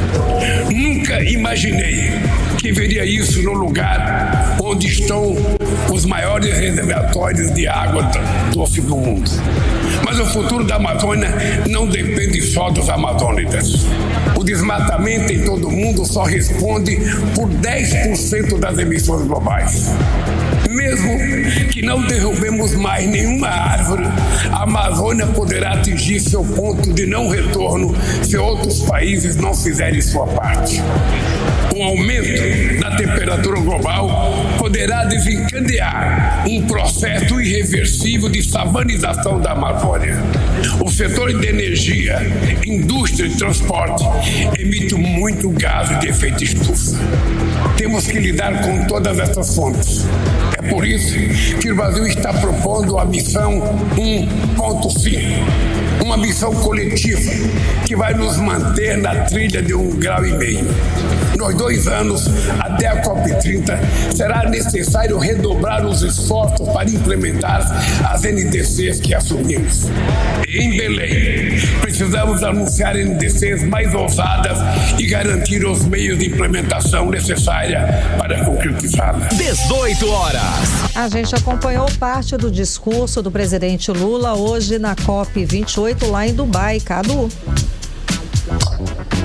Nunca imaginei que veria isso no lugar onde estão os maiores reservatórios de água doce do mundo. Mas o futuro da Amazônia não depende só dos amazônicos. O desmatamento em todo o mundo só responde por 10% das emissões globais. Mesmo que não derrubemos mais nenhuma árvore, a Amazônia poderá atingir seu ponto de não retorno se outros países não fizerem sua parte. O aumento da temperatura global poderá desencadear um processo irreversível de savanização da Amazônia. O setor de energia, indústria e transporte emite muito gás de efeito estufa. Temos que lidar com todas essas fontes. É por isso que o Brasil está propondo a missão 1.5, uma missão coletiva que vai nos manter na trilha de 1,5 grau. Nos 2 anos, até a COP30, será necessário redobrar os esforços para implementar as NDCs que assumimos. Em Belém, precisamos anunciar NDCs mais ousadas e garantir os meios de implementação necessária para concretizá-las. 18 horas. A gente acompanhou parte do discurso do presidente Lula hoje na COP28 lá em Dubai. Cadu.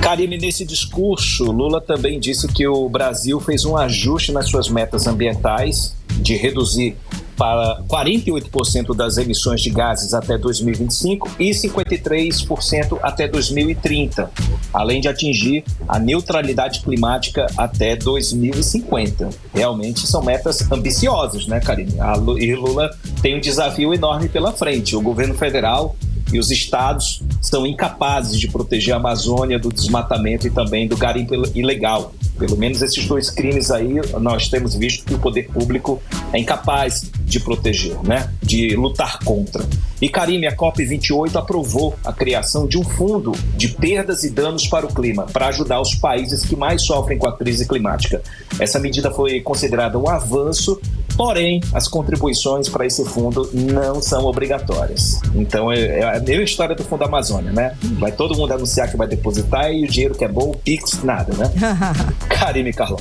Karime, nesse discurso, Lula também disse que o Brasil fez um ajuste nas suas metas ambientais de reduzir para 48% das emissões de gases até 2025 e 53% até 2030, além de atingir a neutralidade climática até 2050. Realmente são metas ambiciosas, né, Karime? E Lula tem um desafio enorme pela frente. O governo federal e os estados são incapazes de proteger a Amazônia do desmatamento e também do garimpo ilegal. Pelo menos esses 2 crimes aí, nós temos visto que o poder público é incapaz de proteger, né? De lutar contra. E, Karime, a COP28 aprovou a criação de um fundo de perdas e danos para o clima, para ajudar os países que mais sofrem com a crise climática. Essa medida foi considerada um avanço, porém, as contribuições para esse fundo não são obrigatórias. Então, é a mesma história do Fundo Amazônia, né? Vai todo mundo anunciar que vai depositar e o dinheiro que é bom, o Pix, nada, né? Karime, Carlão.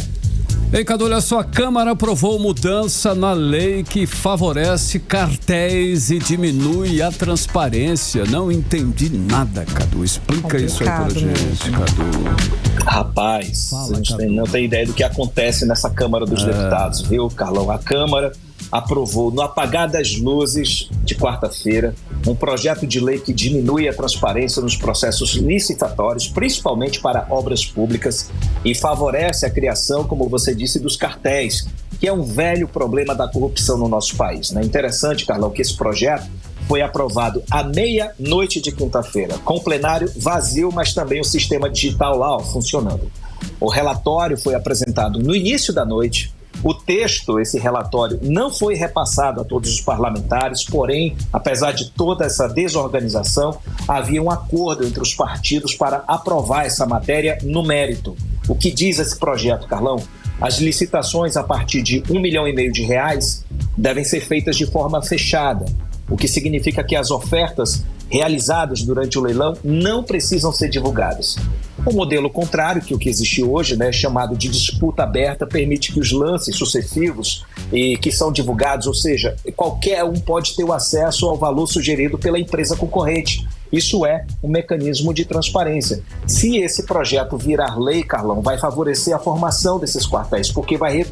Ei, Cadu, olha só, a Câmara aprovou mudança na lei que favorece cartéis e diminui a transparência. Não entendi nada, Cadu. Explica isso aí pra gente, Cadu. Rapaz, a gente não tem ideia do que acontece nessa Câmara dos Deputados, viu, Carlão? A Câmara aprovou, no apagar das luzes de quarta-feira, um projeto de lei que diminui a transparência nos processos licitatórios, principalmente para obras públicas, e favorece a criação, como você disse, dos cartéis, que é um velho problema da corrupção no nosso país, né? Interessante, Carlão, que esse projeto foi aprovado à meia-noite de quinta-feira, com o plenário vazio, mas também o sistema digital lá, funcionando. O relatório foi apresentado no início da noite. O texto, esse relatório, não foi repassado a todos os parlamentares, porém, apesar de toda essa desorganização, havia um acordo entre os partidos para aprovar essa matéria no mérito. O que diz esse projeto, Carlão? As licitações a partir de R$1,5 milhão de reais devem ser feitas de forma fechada, o que significa que as ofertas realizadas durante o leilão não precisam ser divulgadas. O modelo contrário, que o que existe hoje, né, chamado de disputa aberta, permite que os lances sucessivos e que são divulgados, ou seja, qualquer um pode ter o acesso ao valor sugerido pela empresa concorrente. Isso é um mecanismo de transparência. Se esse projeto virar lei, Carlão, vai favorecer a formação desses cartéis, porque vai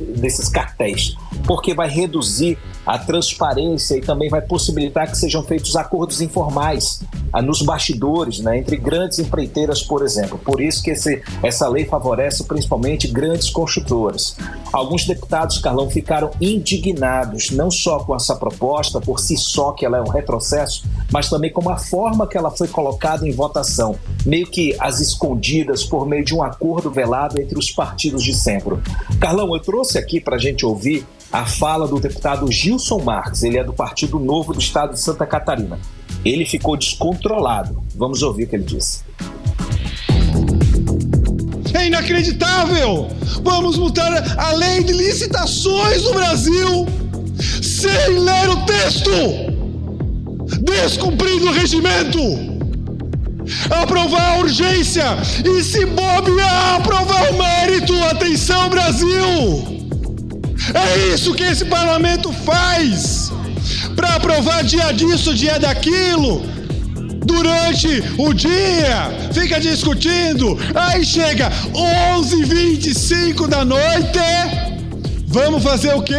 reduzir a transparência e também vai possibilitar que sejam feitos acordos informais nos bastidores, né, entre grandes empreiteiras, por exemplo. Por isso que essa lei favorece principalmente grandes construtoras. Alguns deputados, Carlão, ficaram indignados, não só com essa proposta, por si só que ela é um retrocesso, mas também com a forma que ela foi colocada em votação, meio que às escondidas, por meio de um acordo velado entre os partidos de centro. Carlão, eu trouxe aqui para a gente ouvir a fala do deputado Gilson Marques, ele é do Partido Novo do Estado de Santa Catarina. Ele ficou descontrolado. Vamos ouvir o que ele disse. É inacreditável! Vamos mudar a lei de licitações no Brasil sem ler o texto! Descumprindo o regimento! Aprovar a urgência e, se bobear, aprovar o mérito! Atenção, Brasil! É isso que esse parlamento faz! Para aprovar dia disso, dia daquilo, durante o dia, fica discutindo, aí chega 11h25 da noite, vamos fazer o quê?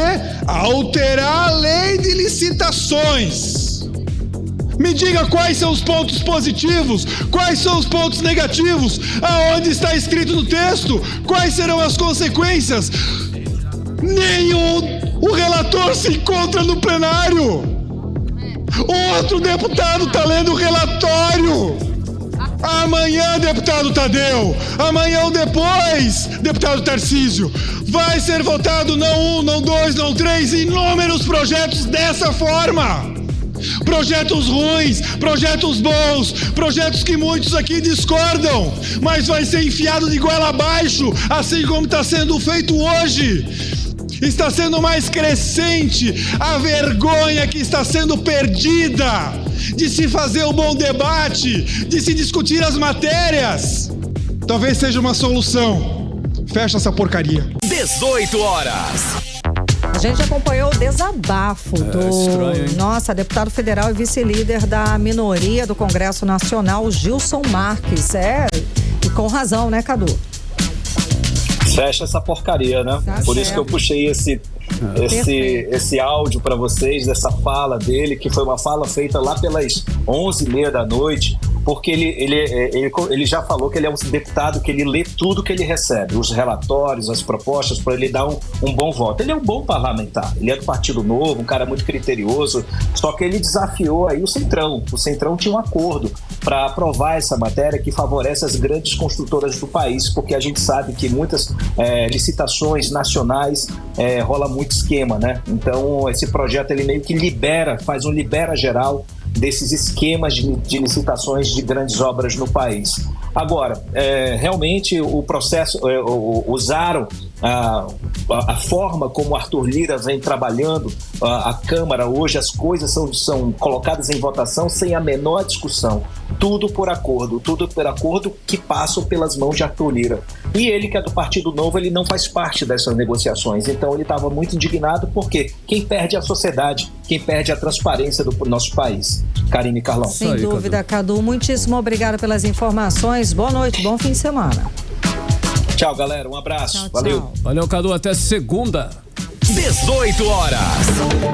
Alterar a lei de licitações. Me diga quais são os pontos positivos, quais são os pontos negativos, aonde está escrito no texto, quais serão as consequências. O relator se encontra no plenário. Outro deputado está lendo o relatório. Amanhã, deputado Tadeu. Amanhã ou depois, deputado Tarcísio. Vai ser votado não 1, não 2, não 3, inúmeros projetos dessa forma. Projetos ruins, projetos bons, projetos que muitos aqui discordam, mas vai ser enfiado de goela abaixo, assim como está sendo feito hoje. Está sendo mais crescente a vergonha que está sendo perdida de se fazer um bom debate, de se discutir as matérias. Talvez seja uma solução. Fecha essa porcaria. 18 horas. A gente acompanhou o desabafo do nosso deputado federal e vice-líder da minoria do Congresso Nacional, Gilson Marques. E com razão, né, Cadu? Fecha essa porcaria, né? Tá Por certo. isso que eu puxei esse áudio para vocês, dessa fala dele, que foi uma fala feita lá pelas 11h30 da noite. porque ele já falou que ele é um deputado que ele lê tudo que ele recebe, os relatórios, as propostas, para ele dar um bom voto. Ele é um bom parlamentar, ele é do Partido Novo, um cara muito criterioso, só que ele desafiou aí o Centrão. O Centrão tinha um acordo para aprovar essa matéria que favorece as grandes construtoras do país, porque a gente sabe que muitas licitações nacionais rola muito esquema, né? Então esse projeto ele meio que faz um libera geral desses esquemas de licitações de grandes obras no país. Agora, realmente o processo, usaram a forma como o Arthur Lira vem trabalhando a Câmara hoje, as coisas são colocadas em votação sem a menor discussão, tudo por acordo que passam pelas mãos de Arthur Lira. E ele, que é do Partido Novo, ele não faz parte dessas negociações, então ele estava muito indignado, porque quem perde é a sociedade, quem perde é a transparência do nosso país. Karine e Carlão. Sem dúvida, Cadu, muitíssimo obrigado pelas informações, boa noite, bom fim de semana. Tchau, galera, um abraço, tchau, valeu. tchau. Valeu, Cadu, até segunda. 18 horas.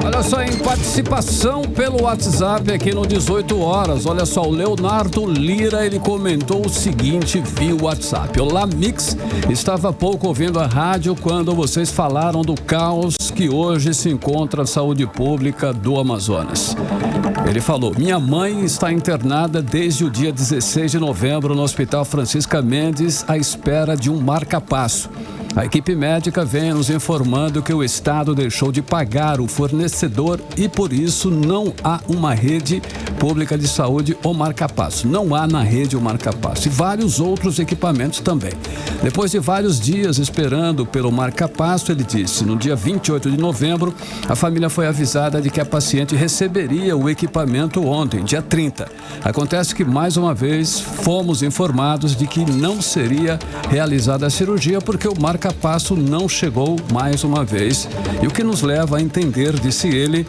Olha só, em participação pelo WhatsApp aqui no 18 horas. Olha só, o Leonardo Lira, ele comentou o seguinte via WhatsApp. Olá, Mix, estava há pouco ouvindo a rádio quando vocês falaram do caos que hoje se encontra a saúde pública do Amazonas. Ele falou, minha mãe está internada desde o dia 16 de novembro no Hospital Francisca Mendes à espera de um marca-passo. A equipe médica vem nos informando que o Estado deixou de pagar o fornecedor e, por isso, não há uma rede pública de saúde ou marca-passo. Não há na rede o marca-passo. E vários outros equipamentos também. Depois de vários dias esperando pelo marca-passo, ele disse, no dia 28 de novembro, a família foi avisada de que a paciente receberia o equipamento ontem, dia 30. Acontece que, mais uma vez, fomos informados de que não seria realizada a cirurgia porque o marca-passo não chegou mais uma vez. E o que nos leva a entender, disse ele,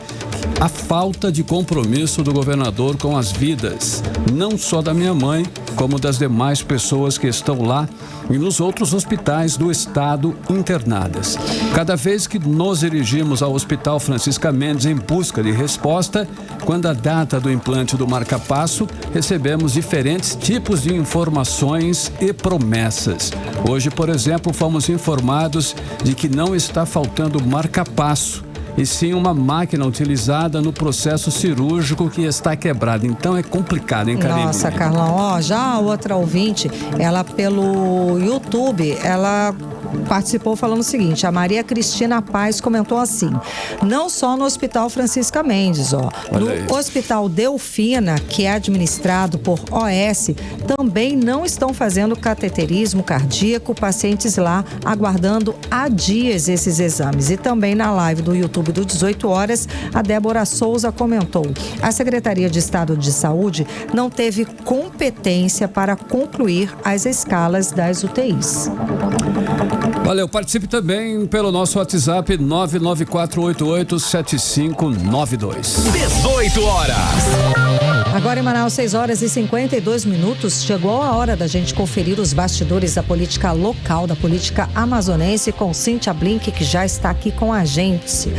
a falta de compromisso do governador com as vidas, não só da minha mãe, como das demais pessoas que estão lá e nos outros hospitais do estado internadas. Cada vez que nos dirigimos ao Hospital Francisca Mendes em busca de resposta, quando a data do implante do marca-passo, recebemos diferentes tipos de informações e promessas. Hoje, por exemplo, fomos informados de que não está faltando marca-passo, e sim uma máquina utilizada no processo cirúrgico que está quebrada. Então é complicado, hein, Karine? Nossa, Carlão, ó, já a outra ouvinte, ela pelo YouTube, ela participou falando o seguinte, a Maria Cristina Paz comentou assim, não só no Hospital Francisca Mendes, ó, no Hospital Delfina, que é administrado por OS, também não estão fazendo cateterismo cardíaco, pacientes lá aguardando há dias esses exames. E também na live do YouTube do 18 horas, a Débora Souza comentou, a Secretaria de Estado de Saúde não teve competência para concluir as escalas das UTIs. Valeu, participe também pelo nosso WhatsApp 994887592. 18 horas. Agora em Manaus, 6 horas e 52 minutos, chegou a hora da gente conferir os bastidores da política local, da política amazonense, com Cíntia Blink, que já está aqui com a gente.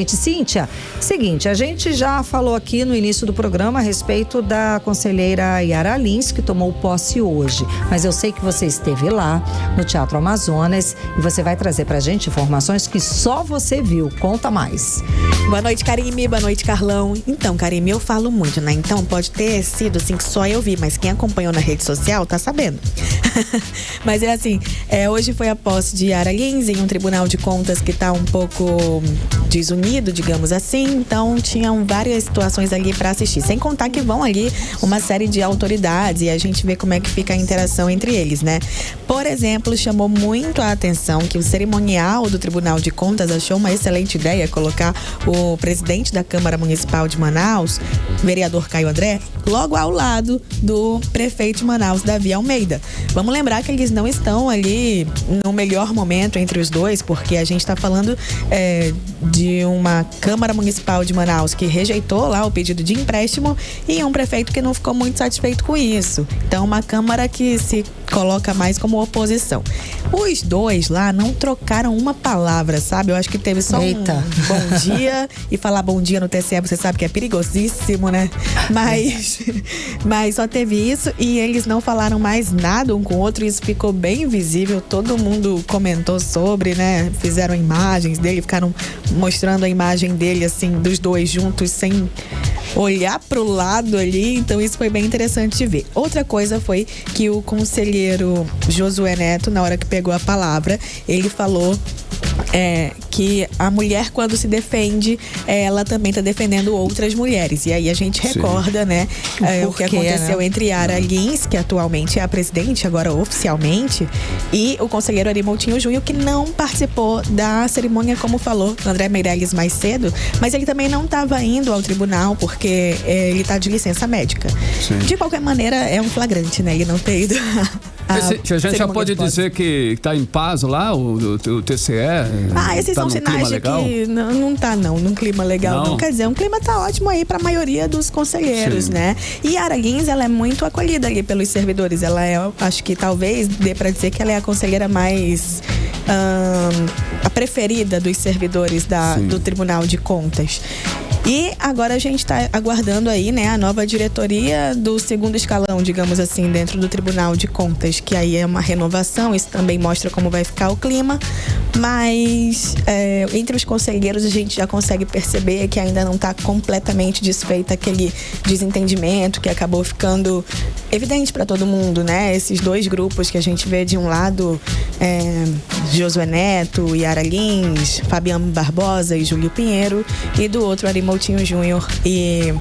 Cíntia, seguinte, a gente já falou aqui no início do programa a respeito da conselheira Yara Lins, que tomou posse hoje, mas eu sei que você esteve lá no Teatro Amazonas e você vai trazer pra gente informações que só você viu. Conta mais. Boa noite, Karime. Boa noite, Carlão. Então, Karime, eu falo muito, né? Então, pode ter sido assim que só eu vi, mas quem acompanhou na rede social tá sabendo. Mas é assim, hoje foi a posse de Yara Lins em um tribunal de contas que tá um pouco desunido, digamos assim, então tinham várias situações ali para assistir, sem contar que vão ali uma série de autoridades e a gente vê como é que fica a interação entre eles, né? Por exemplo, chamou muito a atenção que o cerimonial do Tribunal de Contas achou uma excelente ideia colocar o presidente da Câmara Municipal de Manaus, vereador Caio André, logo ao lado do prefeito de Manaus, Davi Almeida. Vamos lembrar que eles não estão ali no melhor momento entre os dois, porque a gente está falando de uma Câmara Municipal de Manaus que rejeitou lá o pedido de empréstimo e um prefeito que não ficou muito satisfeito com isso. Então, uma Câmara que se coloca mais como oposição. Os dois lá não trocaram uma palavra, sabe? Eu acho que teve só um bom dia, e falar bom dia no TSE, você sabe que é perigosíssimo, né? Mas só teve isso, e eles não falaram mais nada um com o outro, e isso ficou bem visível, todo mundo comentou sobre, né? Fizeram imagens dele, ficaram mostrando a imagem dele, assim, dos dois juntos, sem olhar pro lado ali, então isso foi bem interessante de ver. Outra coisa foi que o conselheiro Josué Neto, na hora que pegou a palavra, ele falou que a mulher, quando se defende, ela também está defendendo outras mulheres. E aí a gente recorda, né, o que aconteceu entre Yara Lins, que atualmente é a presidente, agora oficialmente, e o conselheiro Ari Moutinho Júnior, que não participou da cerimônia, como falou André Meirelles mais cedo, mas ele também não estava indo ao tribunal porque ele está de licença médica. Sim. De qualquer maneira, é um flagrante, né, ele não ter ido a gente já pode dizer que está em paz lá, o TCE? Esses são sinais de que não tá num clima legal, não. Quer dizer, um clima tá ótimo aí pra maioria dos conselheiros, né? E a Yara Lins, ela é muito acolhida ali pelos servidores. Ela acho que talvez dê pra dizer que ela é a conselheira mais a preferida dos servidores do Tribunal de Contas. E agora a gente está aguardando aí, né, a nova diretoria do segundo escalão, digamos assim, dentro do Tribunal de Contas, que aí é uma renovação, isso também mostra como vai ficar o clima, mas entre os conselheiros a gente já consegue perceber que ainda não está completamente desfeito aquele desentendimento que acabou ficando evidente para todo mundo, né? Esses dois grupos que a gente vê de um lado, Josué Neto, Yara Lins, Fabiano Barbosa e Júlio Pinheiro, e do outro Ari Moutinho Júnior e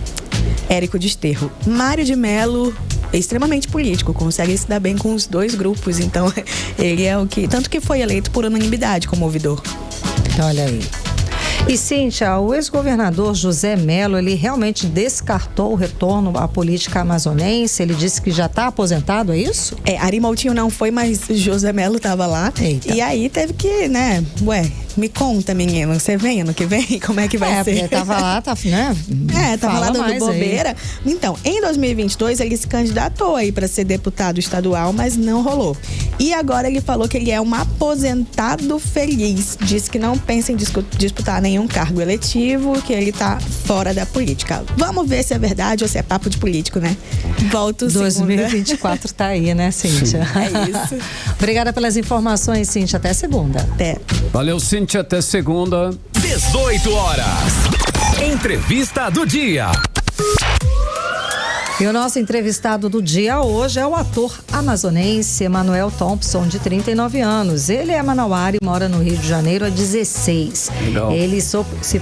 Érico Desterro. Mário de Mello é extremamente político, consegue se dar bem com os dois grupos, então ele é o que, tanto que foi eleito por unanimidade como ouvidor. Olha aí. E Cíntia, o ex-governador José Mello, ele realmente descartou o retorno à política amazonense? Ele disse que já está aposentado, é isso? Ari Moutinho não foi, mas José Mello estava lá. Eita. E aí teve que, né, me conta, menino, você vem ano que vem? Como é que vai ser? Tava lá, né? Tava lá dando bobeira. Aí. Então, em 2022, ele se candidatou aí para ser deputado estadual, mas não rolou. E agora ele falou que ele é um aposentado feliz. Disse que não pensa em disputar nenhum cargo eletivo, que ele tá fora da política. Vamos ver se é verdade ou se é papo de político, né? Volto 2024 tá aí, né, Cíntia? É isso. Obrigada pelas informações, Cíntia. Até segunda. Até. Valeu, Cíntia. Até segunda. 18 horas. Entrevista do dia. E o nosso entrevistado do dia hoje é o ator amazonense Emanuel Thompson, de 39 anos. Ele é manauara e mora no Rio de Janeiro há 16. Legal. Ele se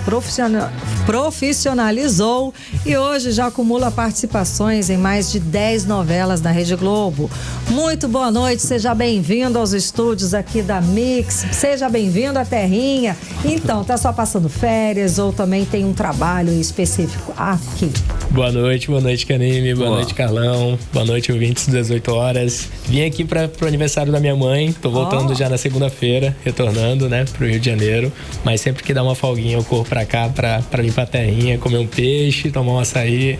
profissionalizou e hoje já acumula participações em mais de 10 novelas na Rede Globo. Muito boa noite, seja bem-vindo aos estúdios aqui da Mix. Seja bem-vindo à terrinha. Então, tá só passando férias ou também tem um trabalho específico aqui? Boa noite, Karine. Boa noite, Carlão. Boa noite, ouvintes, 18 horas. Vim aqui pro aniversário da minha mãe. Tô voltando já na segunda-feira, retornando, né, pro Rio de Janeiro. Mas sempre que dá uma folguinha, eu corro pra cá pra vir pra terrinha, comer um peixe, tomar um açaí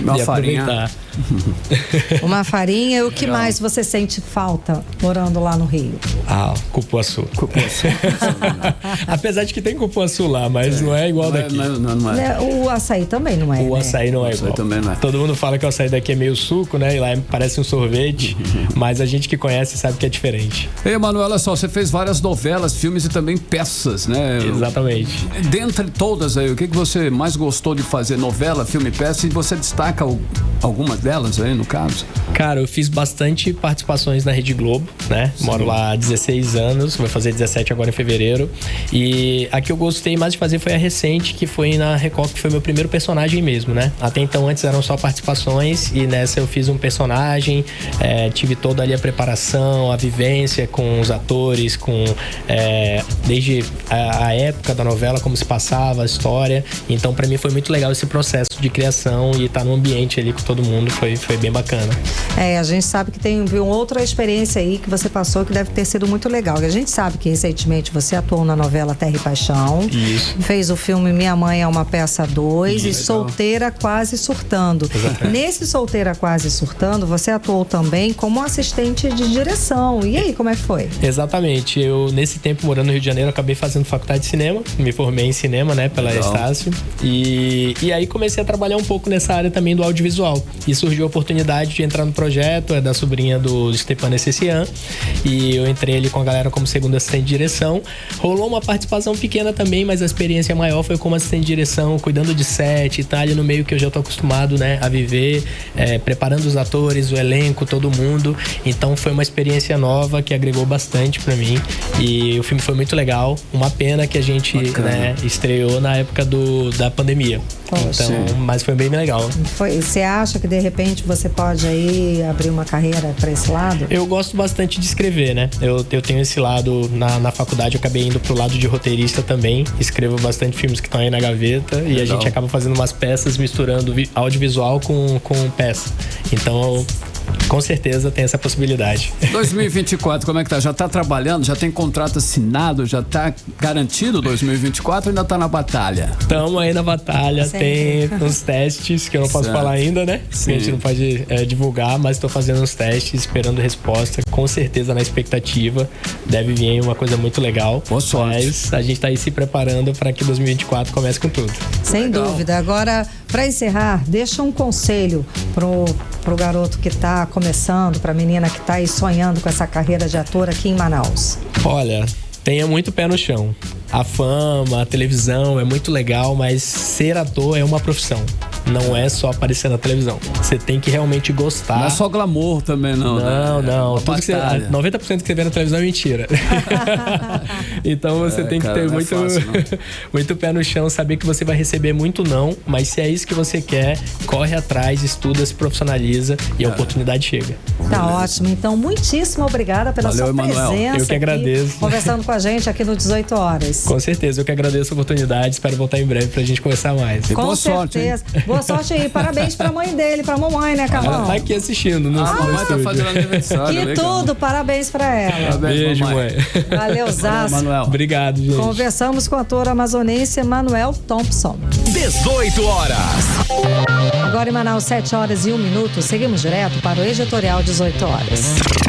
uma e aproveitar. Uma farinha. E o que mais você sente falta morando lá no Rio? Cupuaçu. Apesar de que tem cupuaçu lá, mas não é igual daqui. Não é. O açaí também não é. O açaí não é igual. Também não é. Todo mundo fala que o açaí daqui é meio suco, né? E lá parece um sorvete, mas a gente que conhece sabe que é diferente. Ei, Emanuel, olha só, você fez várias novelas, filmes e também peças, né? Exatamente. Dentre todas aí, o que você mais gostou de fazer? Novela, filme, peça, e você destaca algumas delas aí, no caso? Cara, eu fiz bastante participações na Rede Globo, né? Sim. Moro lá há 16 anos, vou fazer 17 agora em fevereiro. E a que eu gostei mais de fazer foi a recente, que foi na Record, que foi meu primeiro personagem mesmo, né? Até então, antes eram só participações, e nessa eu fiz um personagem, tive toda ali a preparação, a vivência com os atores, desde a época da novela, como se passava, a história. Então, pra mim foi muito legal esse processo de criação e estar num ambiente ali com todo mundo, foi bem bacana. A gente sabe que tem uma outra experiência aí que você passou que deve ter sido muito legal. A gente sabe que recentemente você atuou na novela Terra e Paixão. Isso. Fez o filme Minha Mãe é uma Peça 2 e Solteira Quase Surtando. Exatamente. Nesse Solteira Quase Surtando, você atuou também como assistente de direção. E aí, como é que foi? Exatamente. Eu, nesse tempo, morando no Rio de Janeiro, acabei fazendo faculdade de cinema. Me formei em cinema, né, pela Estácio. E aí comecei a trabalhar um pouco nessa área também do audiovisual. E surgiu a oportunidade de entrar no projeto, da sobrinha do Stepan Essessian. E eu entrei ali com a galera como segundo assistente de direção. Rolou uma participação pequena também, mas a experiência maior foi como assistente de direção, cuidando de set e tal, ali no meio que eu já tô acostumado, né, a viver, preparando os atores, o elenco, todo mundo. Então foi uma experiência nova que agregou bastante pra mim. E o filme foi muito legal. Uma pena que a gente, né, estreou na época da pandemia. Então, mas foi bem legal. Você acha que de repente você pode aí abrir uma carreira para esse lado? Eu gosto bastante de escrever, né? Eu tenho esse lado, na faculdade eu acabei indo pro lado de roteirista também. Escrevo bastante filmes que estão aí na gaveta. E a gente acaba fazendo umas peças misturando audiovisual com peça. Então, com certeza tem essa possibilidade. 2024, como é que tá? Já tá trabalhando? Já tem contrato assinado? Já tá garantido 2024 ou ainda tá na batalha? Estamos aí na batalha. Tem uns testes que eu não posso falar ainda, né? A gente não pode divulgar, mas estou fazendo uns testes, esperando resposta. Com certeza na expectativa. Deve vir aí uma coisa muito legal. Boa sorte. Mas a gente tá aí se preparando para que 2024 comece com tudo. Sem dúvida. Agora, para encerrar, deixa um conselho pro garoto que tá começando, pra menina que tá aí sonhando com essa carreira de ator aqui em Manaus. Olha, tenha muito pé no chão. A fama, a televisão é muito legal, mas ser ator é uma profissão. Não é só aparecer na televisão. Você tem que realmente gostar. Não é só glamour também, não. Não. Tudo que 90% que você vê na televisão é mentira. Então você tem que ter muito pé no chão, saber que você vai receber muito não, mas se é isso que você quer, corre atrás, estuda, se profissionaliza e a oportunidade chega. Tá ótimo. Então, muitíssimo obrigada pela sua presença. Eu que agradeço. Aqui, conversando com a gente aqui no 18 Horas. Com certeza, eu que agradeço a oportunidade. Espero voltar em breve pra gente conversar mais. Com boa certeza. Boa sorte aí. Parabéns pra mãe dele, pra mamãe, né, Carlão? Ela tá aqui assistindo. A mamãe tá fazendo aniversário. Que legal. Tudo, parabéns pra ela. Parabéns, beijo, mãe. Valeu, Zaço. Obrigado, gente. Conversamos com o ator amazonense Manuel Thompson. 18 horas. Agora em Manaus, 7 horas e 1 minuto. Seguimos direto para o Editorial 18 Horas.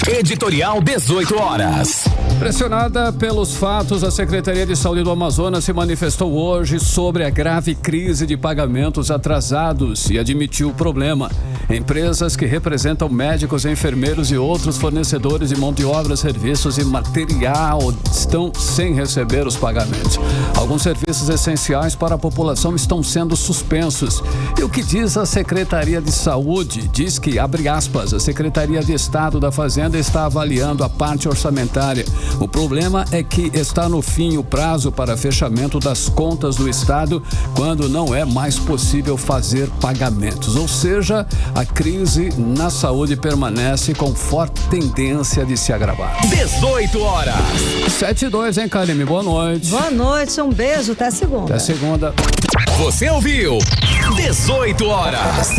Editorial 18 Horas. Pressionada pelos fatos, a Secretaria de Saúde do Amazonas se manifestou hoje sobre a grave crise de pagamentos atrasados e admitiu o problema. Empresas que representam médicos, enfermeiros e outros fornecedores de mão de obra, serviços e material estão sem receber os pagamentos. Alguns serviços essenciais para a população estão sendo suspensos. E o que diz a Secretaria de Saúde? Diz que, abre aspas, a Secretaria de Estado da Fazenda está avaliando a parte orçamentária. O problema é que está no fim o prazo para fechamento das contas do Estado, quando não é mais possível fazer pagamentos. Ou seja, a crise na saúde permanece com forte tendência de se agravar. 18 horas. 7:02, hein, Karime? Boa noite. Boa noite, um beijo, até segunda. Até segunda. Você ouviu 18 Horas.